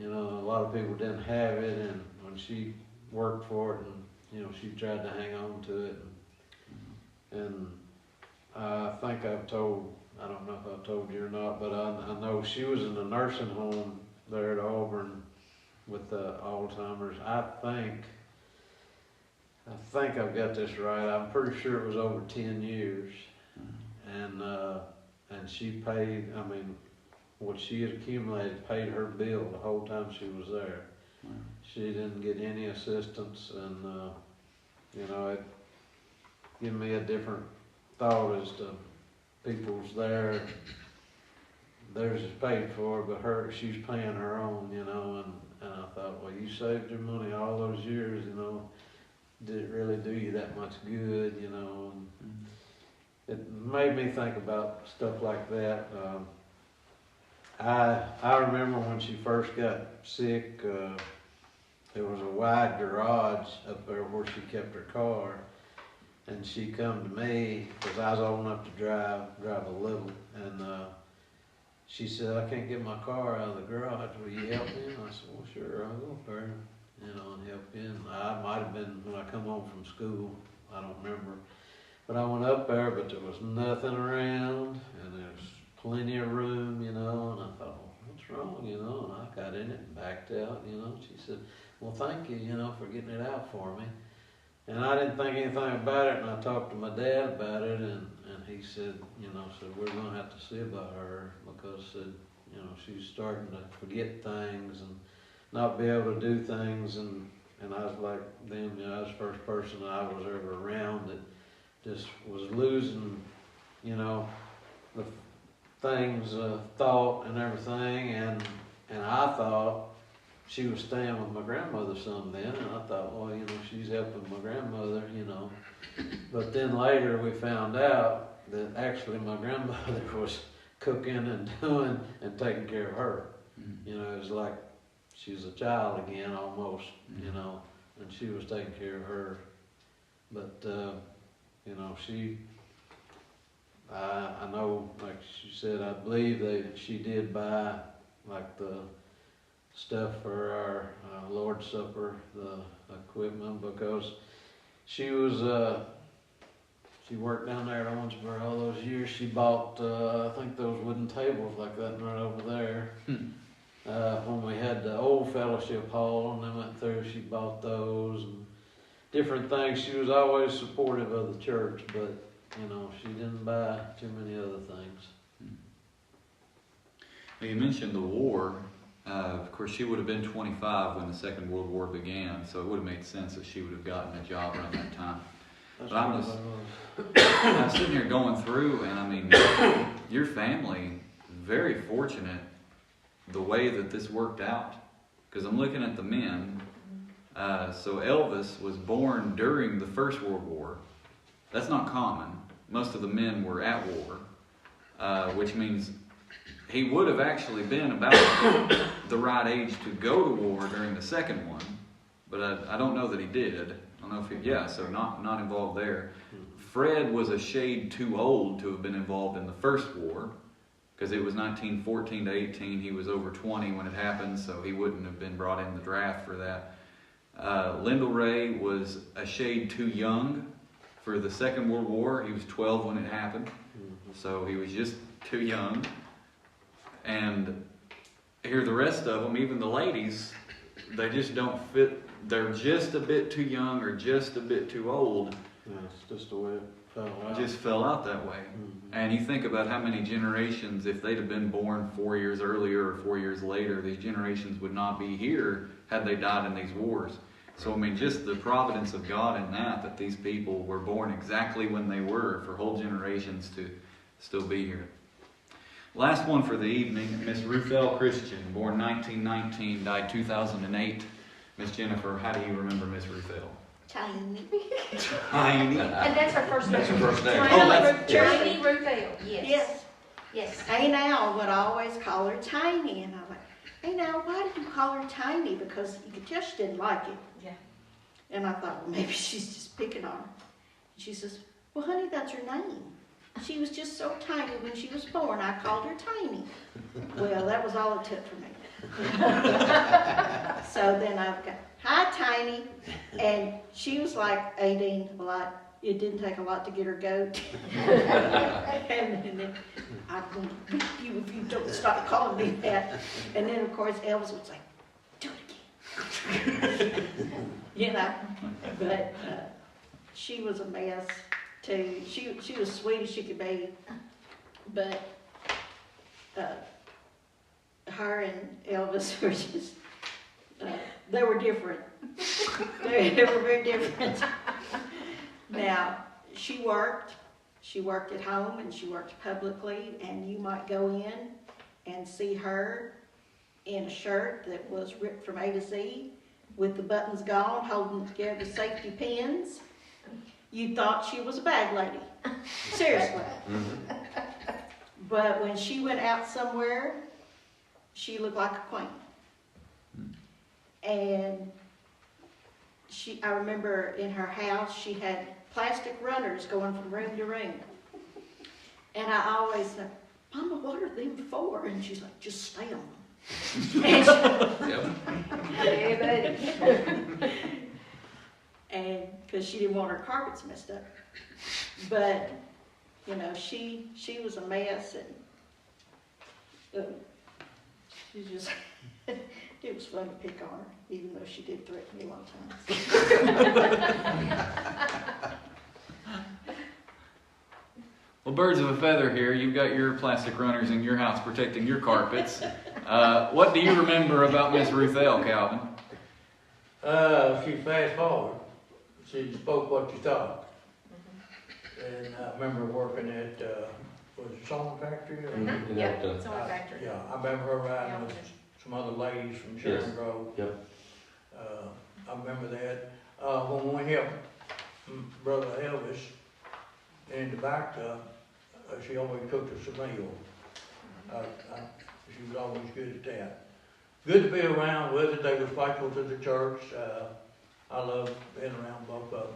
A lot of people didn't have it, and when she worked for it, and, she tried to hang on to it. And I think I don't know if I've told you or not, but I know she was in a nursing home there at Auburn with Alzheimer's. I think I've got this right. I'm pretty sure it was over 10 years. And she paid, what she had accumulated paid her bill the whole time she was there. She didn't get any assistance, and it gave me a different thought as to people's theirs is paid for, but she's paying her own, and I thought, well, you saved your money all those years, did it really do you that much good, and it made me think about stuff like that. I remember when she first got sick, there was a wide garage up there where she kept her car, and she come to me, because I was old enough to drive a little, and she said, I can't get my car out of the garage, will you help me? And I said, well, sure, I'll go up there, and help you. And I might have been when I come home from school, I don't remember. But I went up there, but there was nothing around, and there was plenty of room, and I thought, well, what's wrong, and I got in it and backed out, She said, well, thank you, for getting it out for me. And I didn't think anything about it, and I talked to my dad about it, and he said, we're gonna have to see about her, because, she's starting to forget things and not be able to do things, and I was like them, I was the first person I was ever around that just was losing, the things, thought and everything, and I thought she was staying with my grandmother some then, and I thought, well, she's helping my grandmother, But then later we found out that actually my grandmother was cooking and doing and taking care of her. It was like she was a child again almost, and she was taking care of her. But, I know, like she said, I believe that she did buy like the stuff for our Lord's Supper, the equipment, because she was, she worked down there at Owensboro all those years. She bought, I think those wooden tables like that right over there. When we had the old fellowship hall and they went through, she bought those and different things. She was always supportive of the church, but, she didn't buy too many other things. You mentioned the war. Of course, she would have been 25 when the Second World War began, so it would have made sense that she would have gotten a job around that time. That's But I'm what just- it was. I'm sitting here going through, and I mean, your family, very fortunate the way that this worked out. Because I'm looking at the men. So Elvis was born during the First World War. That's not common. Most of the men were at war, which means he would have actually been about the right age to go to war during the second one, but I don't know that he did. I don't know if he, yeah, so not involved there. Fred was a shade too old to have been involved in the first war, because it was 1914 to 18. He was over 20 when it happened, so he wouldn't have been brought in the draft for that. Lyndall Ray was a shade too young for the Second World War. He was 12 when it happened, so he was just too young. And here the rest of them, even the ladies, they just don't fit. They're just a bit too young or just a bit too old. Yeah, it's just the way it fell out. Just fell out that way. And you think about how many generations, if they'd have been born 4 years earlier or 4 years later, these generations would not be here had they died in these wars. So I mean, just the providence of God in that these people were born exactly when they were for whole generations to still be here. Last one for the evening, Miss Ruth L. Christian, born 1919, died 2008. Miss Jennifer, how do you remember Miss Ruth L.? Tiny. Tiny. And that's her first name. That's her first name. Oh, that's- Tiny Ruthell, yes. Yes. Yes. Hey now would always call her Tiny, and I'm like, hey now, why did you call her Tiny? Because you could tell she didn't like it. Yeah. And I thought, well, maybe she's just picking on her. And she says, well, honey, that's her name. She was just so tiny when she was born. I called her Tiny. Well, that was all it took for me. So then I've got, hi, Tiny. And she was like 18, a lot. It didn't take a lot to get her goat. And then I'm going to beat you if you don't stop calling me that. And then, of course, Elvis was like, do it again. You know, but she was a mess too. She was sweet as she could be, but her and Elvis were just, they were different. They were very different. Now, she worked at home and she worked publicly, and you might go in and see her in a shirt that was ripped from A to Z with the buttons gone, holding together safety pins. You thought she was a bag lady. Seriously. But when she went out somewhere, she looked like a queen. And I remember in her house, she had plastic runners going from room to room. And I always said, Mama, what are them for? And she's like, just stay on them. Yeah, buddy. And because she didn't want her carpets messed up. But, you know, she was a mess, and she just, it was fun to pick on her, even though she did threaten me one time. Well, birds of a feather here. You've got your plastic runners in your house protecting your carpets. What do you remember about Miss Ruth L., Calvin? She fast forward. She spoke what you thought. And I remember working at, was it Song Factory? Or? Yeah, it's on a factory. Yeah, I remember her riding with some other ladies from Sharon Grove. Yep. I remember that. When we helped Brother Elvis in the back, she always cooked us a meal. She was always good at that. Good to be around with her. They was faithful to the church. I love being around both of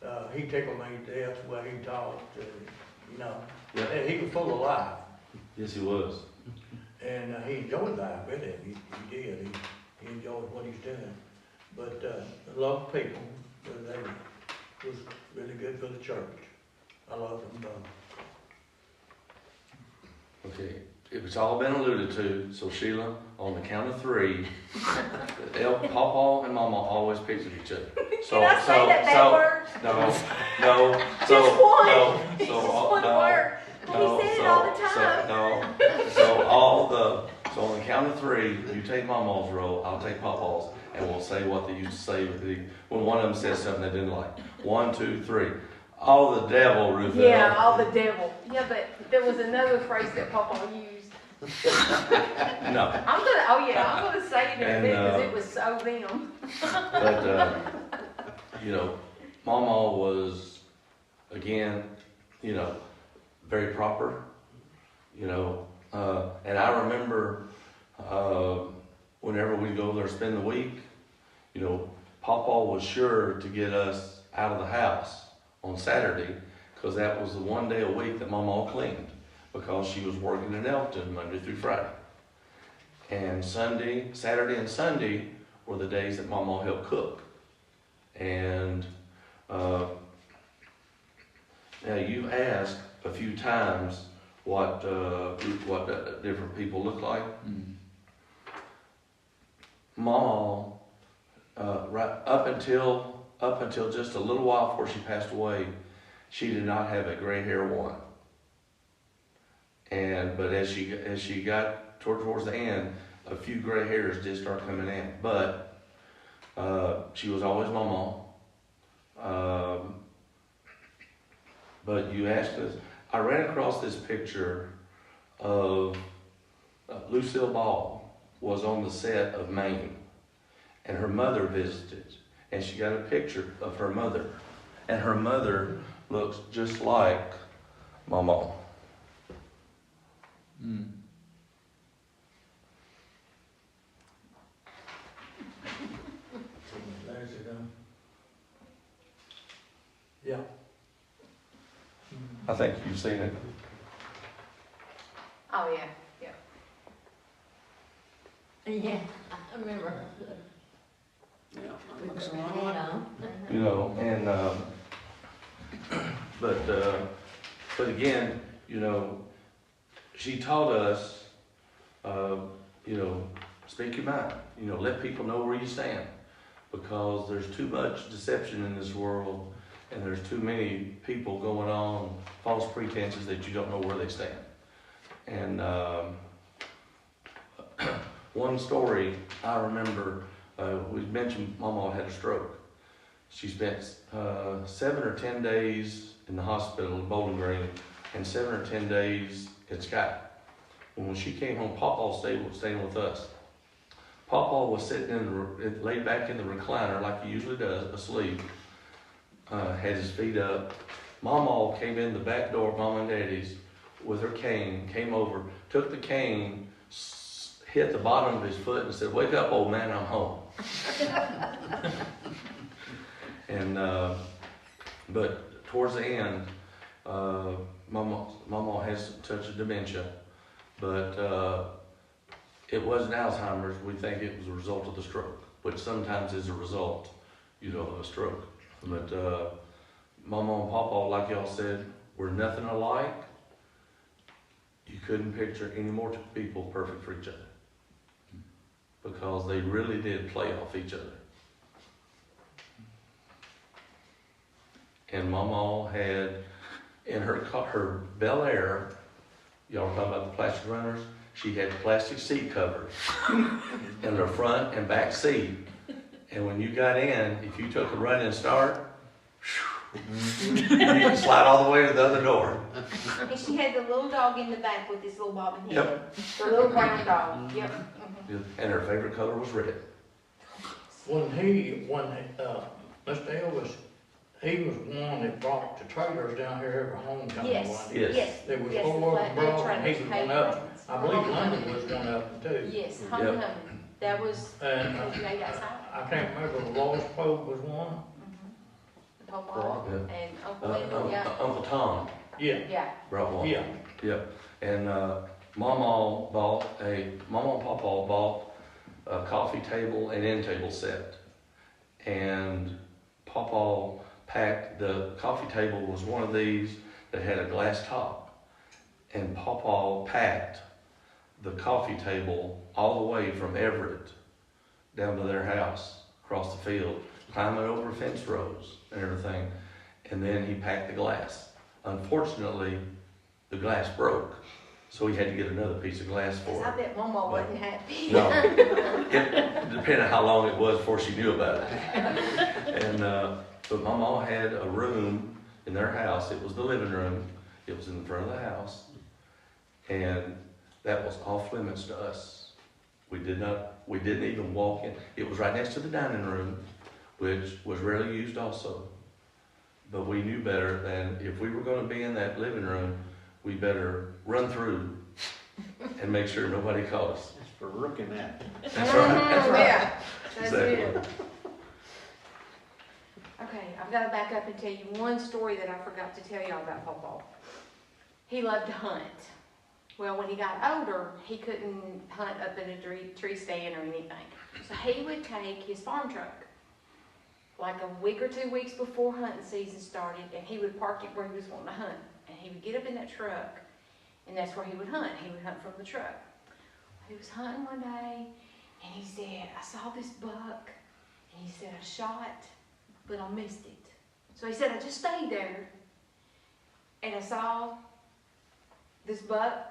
them. He tickled me to death the way he talked. You know, Yep. he was full of life. Yes, he was. And he enjoyed life with him. He did. He enjoyed what he's doing. But love people. They was really good for the church. I love them both. Okay, it's all been alluded to, so Sheila, on the count of three, Papa and Mama always pictured each other. So, Can I say that bad word? No, no, so, Just one. no, Just so, one no, word. No, said it all the time. So on the count of three, you take Mama's role, I'll take Papa's, and we'll say what they used to say when one of them says something they didn't like. 1, 2, 3. All the devil, Ruth. Yeah, all the devil. Yeah, but there was another phrase that Papa used. No, I'm gonna say it in a And, minute because it was so them. but, Mama was, again, very proper, and I remember, whenever we go there spend the week, Papa was sure to get us out of the house on Saturday, because that was the one day a week that Mama cleaned, because she was working in Elton Monday through Friday. And Saturday and Sunday were the days that Mama helped cook. And now you've asked a few times what different people look like. Mama, right up until just a little while before she passed away, she did not have a gray hair one. But as she got towards the end, a few gray hairs did start coming in. But she was always Mama. But you asked us, I ran across this picture of Lucille Ball was on the set of Maine, and her mother visited, and she got a picture of her mother, and her mother looks just like Mama. Mm. There's it, yeah. I think you've seen it. Oh, yeah, yeah. Yeah, I remember. Yeah, With looks a her lot hat like. on. And but again, she taught us, speak your mind. Let people know where you stand, because there's too much deception in this world, and there's too many people going on false pretenses that you don't know where they stand. And one story I remember, we mentioned Mama had a stroke. She spent 7 or 10 days in the hospital in Bowling Green and 7 or 10 days in Sky. And when she came home, Papa staying with us. Papa was sitting laid back in the recliner like he usually does, asleep, had his feet up. Mama came in the back door of Mama and Daddy's with her cane, came over, took the cane, hit the bottom of his foot and said, "Wake up, old man, I'm home." And but towards the end, Mama has a touch of dementia, but it wasn't Alzheimer's. We think it was a result of the stroke, which sometimes is a result, of a stroke. But Mama and Papa, like y'all said, were nothing alike. You couldn't picture any more people perfect for each other, because they really did play off each other. And Mama had in her Bel Air, y'all were talking about the plastic runners, she had plastic seat covers in the front and back seat. And when you got in, if you took a running start, you could slide all the way to the other door. And she had the little dog in the back with this little bobbing head. Yep. The little brown dog. Yep. And her favorite color was red. When Mr. Elvis, he was one that brought the trailers down here every homecoming. Yes. wasn't he? Yes. There was Yes, 4 of them the brought, and he trailers was one paid of them. for it. I believe London was one of them too. Yes, homecoming. That was, And they outside. I can't remember, Lois Pope was one. Papa Yeah. and Uncle Lincoln, yeah. Uncle Tom Yeah, brought one. yeah. Yep. And Mama and Papa bought a coffee table and end table set. And Papa packed, the coffee table was one of these that had a glass top. And Papa packed the coffee table all the way from Everett down to their house, across the field, climbing over fence rows and everything. And then he packed the glass. Unfortunately, the glass broke. So he had to get another piece of glass for Cause I it. bet Mama wasn't happy. No, depending on how long it was before she knew about it. And, but my mom had a room in their house. It was the living room. It was in the front of the house. And that was off limits to us. We didn't even walk in. It was right next to the dining room, which was rarely used also. But we knew better than if we were gonna be in that living room, we better run through and make sure nobody caught us. It's for rooking at. That's right, that's right. Yeah, that's Exactly. it. Okay, I've got to back up and tell you one story that I forgot to tell y'all about Pawpaw. He loved to hunt. Well, when he got older, he couldn't hunt up in a tree stand or anything. So he would take his farm truck, like a week or 2 weeks before hunting season started, and he would park it where he was wanting to hunt. And he would get up in that truck, and that's where he would hunt. He would hunt from the truck. He was hunting one day, and he said, I saw this buck, and he said, I shot, but I missed it. So he said, I just stayed there, and I saw this buck,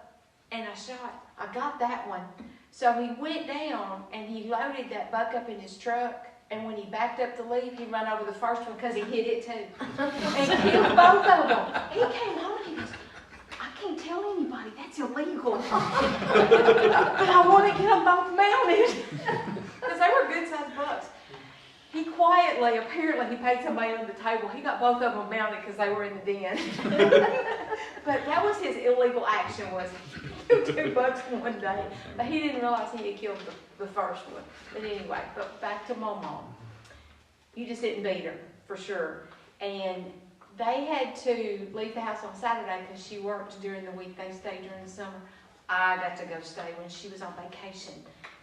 and I shot. I got that one. So he went down, and he loaded that buck up in his truck, and when he backed up to leave, he ran over the first one because he hit it too. And killed both of them. He came home and he goes, I can't tell anybody, that's illegal. But I want to get them both mounted. Because they were good-sized bucks. He quietly, apparently he paid somebody under the table. He got both of them mounted because they were in the den. But that was his illegal action, was he killed 2 bucks in one day. But he didn't realize he had killed the first one. But anyway, but back to Mom. You just didn't beat her, for sure. And they had to leave the house on Saturday because she worked during the week. They stayed during the summer. I got to go stay when she was on vacation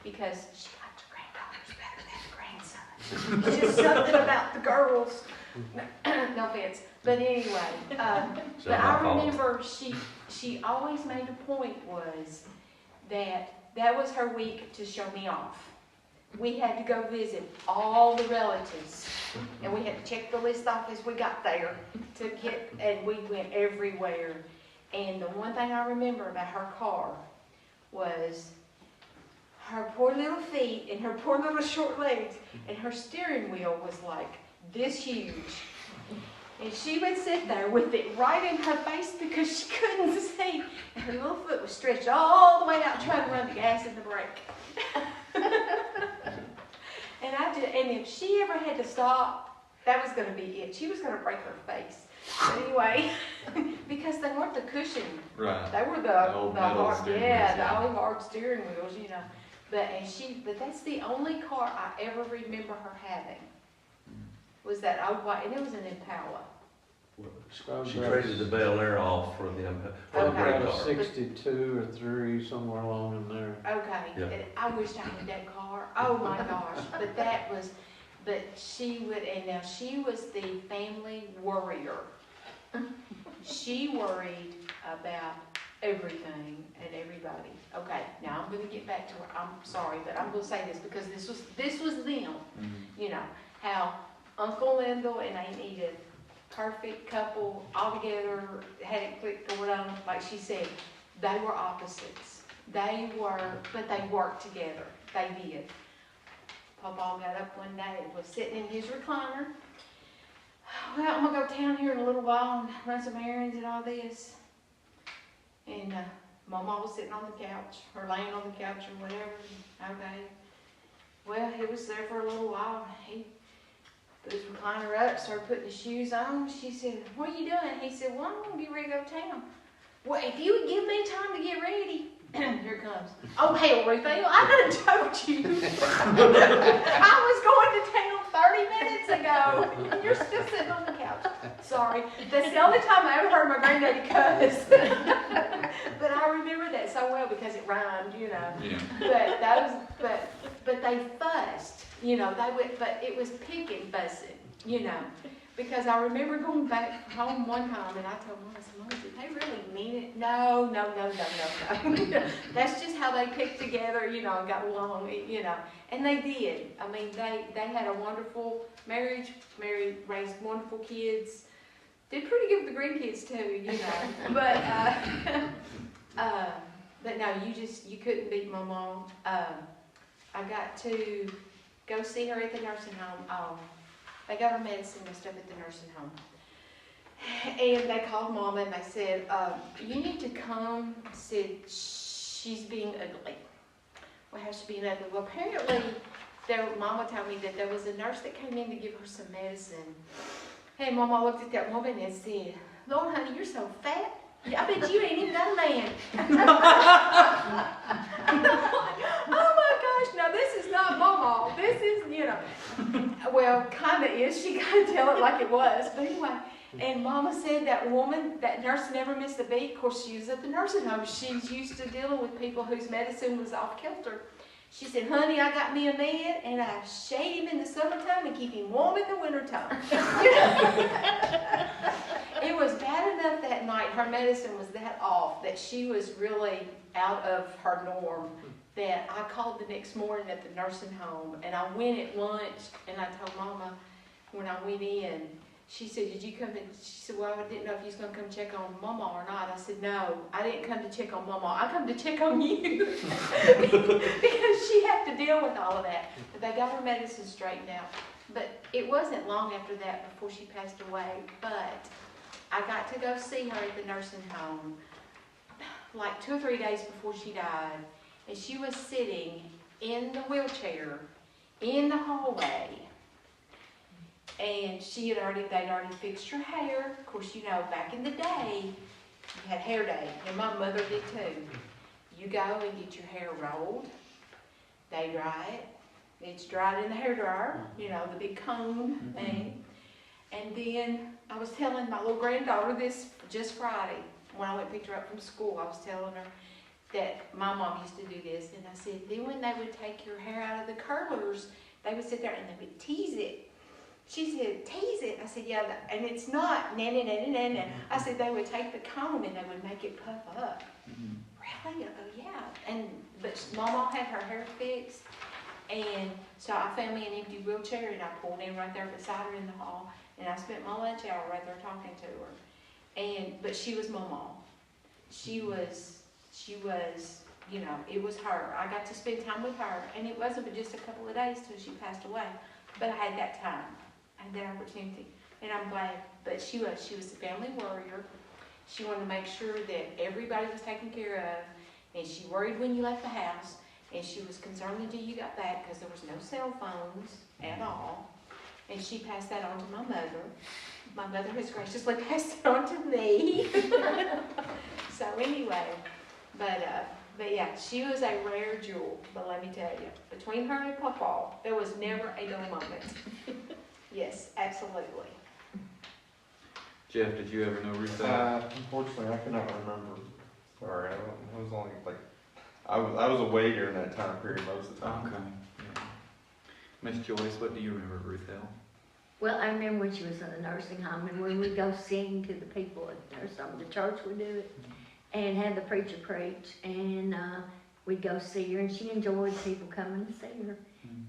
because she liked her granddaughters better than her grandson. Just something about the girls. No offense. But anyway, but I remember she always made a point was that was her week to show me off. We had to go visit all the relatives, and we had to check the list off as we got there and we went everywhere. And the one thing I remember about her car was her poor little feet and her poor little short legs, and her steering wheel was like this huge. And she would sit there with it right in her face because she couldn't see. And her little foot was stretched all the way out trying to run the gas and the brake. And if she ever had to stop, that was going to be it. She was going to break her face. But anyway, because they weren't the cushion. Right. They were the old metal hard, steering yeah, wheels, the old hard steering wheels, you know. But that's the only car I ever remember her having. Was that old white, and it was an Impala. She traded the Bel Air off for the Okay. great About a car. 62 or 3, somewhere along in there. Okay, Yeah. and I wished I had that car. Oh my gosh! But she would, and now she was the family worrier. She worried about everything and everybody. Okay, now I'm going to get back to her. I'm sorry, but I'm going to say this because this was them. Mhm. You know how Uncle Lyndall and Aunt Edith, perfect couple, all together, had it clicked going on. Like she said, they were opposites. But they worked together. They did. Papa got up one day and was sitting in his recliner. Well, I'm gonna go down here in a little while and run some errands and all this. And Mama was sitting on the couch, or laying on the couch or whatever. Okay. Well, he was there for a little while. He put his recliner up, started putting his shoes on. She said, "What are you doing?" He said, "Well, I'm gonna get ready to go to town." "Well, if you would give me time to get ready." Here it comes. "Oh, hell, Ruthie, I done told you. I was going to town 30 minutes ago, and you're still sitting on the couch." Sorry. That's the only time I ever heard my granddaddy cuss. But I remember that so well because it rhymed, you know. Yeah. But they fussed, you know. But it was picking fussing, you know. Because I remember going back home one time and I told Mom, I said, "Mom, did they really mean it?" No. That's just how they picked together, you know, and got along, you know. And they did. I mean, they had a wonderful marriage, raised wonderful kids. Did pretty good with the grandkids too, you know. But no, you couldn't beat my mom. I got to go see her at the nursing home. They got her medicine and stuff at the nursing home. And they called Mama and they said, you need to come. Said, she's being ugly. Well, how's she being ugly? Well, apparently, Mama told me that there was a nurse that came in to give her some medicine. Hey, Mama looked at that woman and said, Lord, honey, you're so fat. I bet you ain't even got a man. Oh my gosh, now this is not Mama. This is, you know. Well, kind of is. She got to tell it like it was. But anyway, and Mama said that woman, that nurse never missed a beat. Of course, she was at the nursing home. She's used to dealing with people whose medicine was off kilter. She said, honey, I got me a man, and I shade him in the summertime and keep him warm in the wintertime. It was bad enough that night, her medicine was that off, that she was really out of her norm, that I called the next morning at the nursing home, and I went at lunch, and I told Mama when I went in, she said, did you come in? She said, well, I didn't know if you was going to come check on Mama or not. I said, no, I didn't come to check on Mama. I come to check on you. Because she had to deal with all of that. But they got her medicine straightened out. But it wasn't long after that before she passed away. But I got to go see her at the nursing home like 2 or 3 days before she died. And she was sitting in the wheelchair in the hallway. And they'd already fixed her hair. Of course, you know, back in the day, you had hair day, and my mother did too. You go and get your hair rolled. They dry it. It's dried in the hair dryer, you know, the big cone thing. And then I was telling my little granddaughter this just Friday when I went and picked her up from school. I was telling her that my mom used to do this, and I said, then when they would take your hair out of the curlers, they would sit there and they would tease it. She said, tease it. I said, yeah, and it's not, na. I said, they would take the comb and they would make it puff up. Really? I go, yeah. But Mama had her hair fixed, and so I found me an empty wheelchair, and I pulled in right there beside her in the hall, and I spent my lunch hour right there talking to her. But she was my mom. She was, you know, it was her. I got to spend time with her, and it wasn't but just a couple of days till she passed away. But I had that time. I had that opportunity, and I'm glad. But she was a family warrior. She wanted to make sure that everybody was taken care of, and she worried when you left the house, and she was concerned until you got back because there was no cell phones at all. And she passed that on to my mother. My mother has graciously passed it on to me. So anyway, but yeah, she was a rare jewel. But let me tell you, between her and Papa, there was never a dull moment. Yes, absolutely. Jeff, did you ever know Ruth? Unfortunately, I cannot remember. Sorry, I was only like, I was away during that time period most of the time. Okay. Yeah. Miss Joyce, what do you remember of Ruth L? Well, I remember when she was in the nursing home, and when we'd go sing to the people at the nursing home, the church would do it, and have the preacher preach, and we'd go see her, and she enjoyed people coming to see her.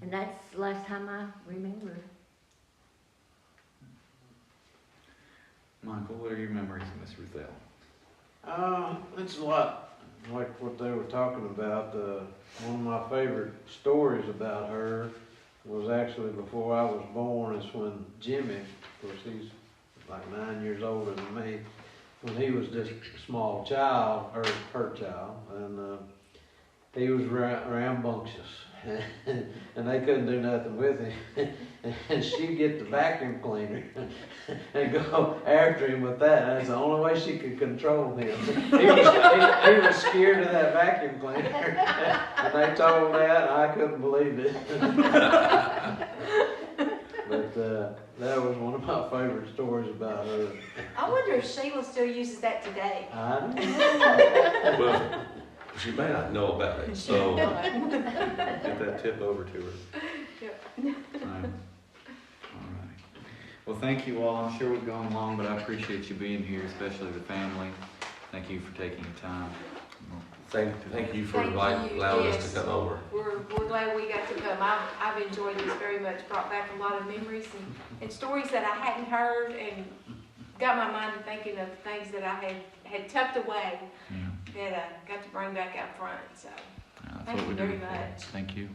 And that's the last time I remember her. Michael, what are your memories of Miss Ruth L? It's a lot like what they were talking about. One of my favorite stories about her was actually before I was born. Is when Jimmy, of course he's like 9 years older than me, when he was just a small child, or her child, and he was rambunctious. And they couldn't do nothing with him. And she'd get the vacuum cleaner and go after him with that. That's the only way she could control him. He was scared of that vacuum cleaner. And they told that, and I couldn't believe it. But that was one of my favorite stories about her. I wonder if Sheila still uses that today. I don't know. Well, she may not know about it, so. Get that tip over to her. Yep. All right. Well, thank you all. I'm sure we've gone long, but I appreciate you being here, especially the family. Thank you for taking the time. Thank you for Thank allowing you, us yes. to come over. We're glad we got to come. I've enjoyed this very much. Brought back a lot of memories and stories that I hadn't heard, and got my mind to thinking of things that I had tucked away Yeah. that I got to bring back out front, so. That's Thank what we you do very it for. much. Thank you.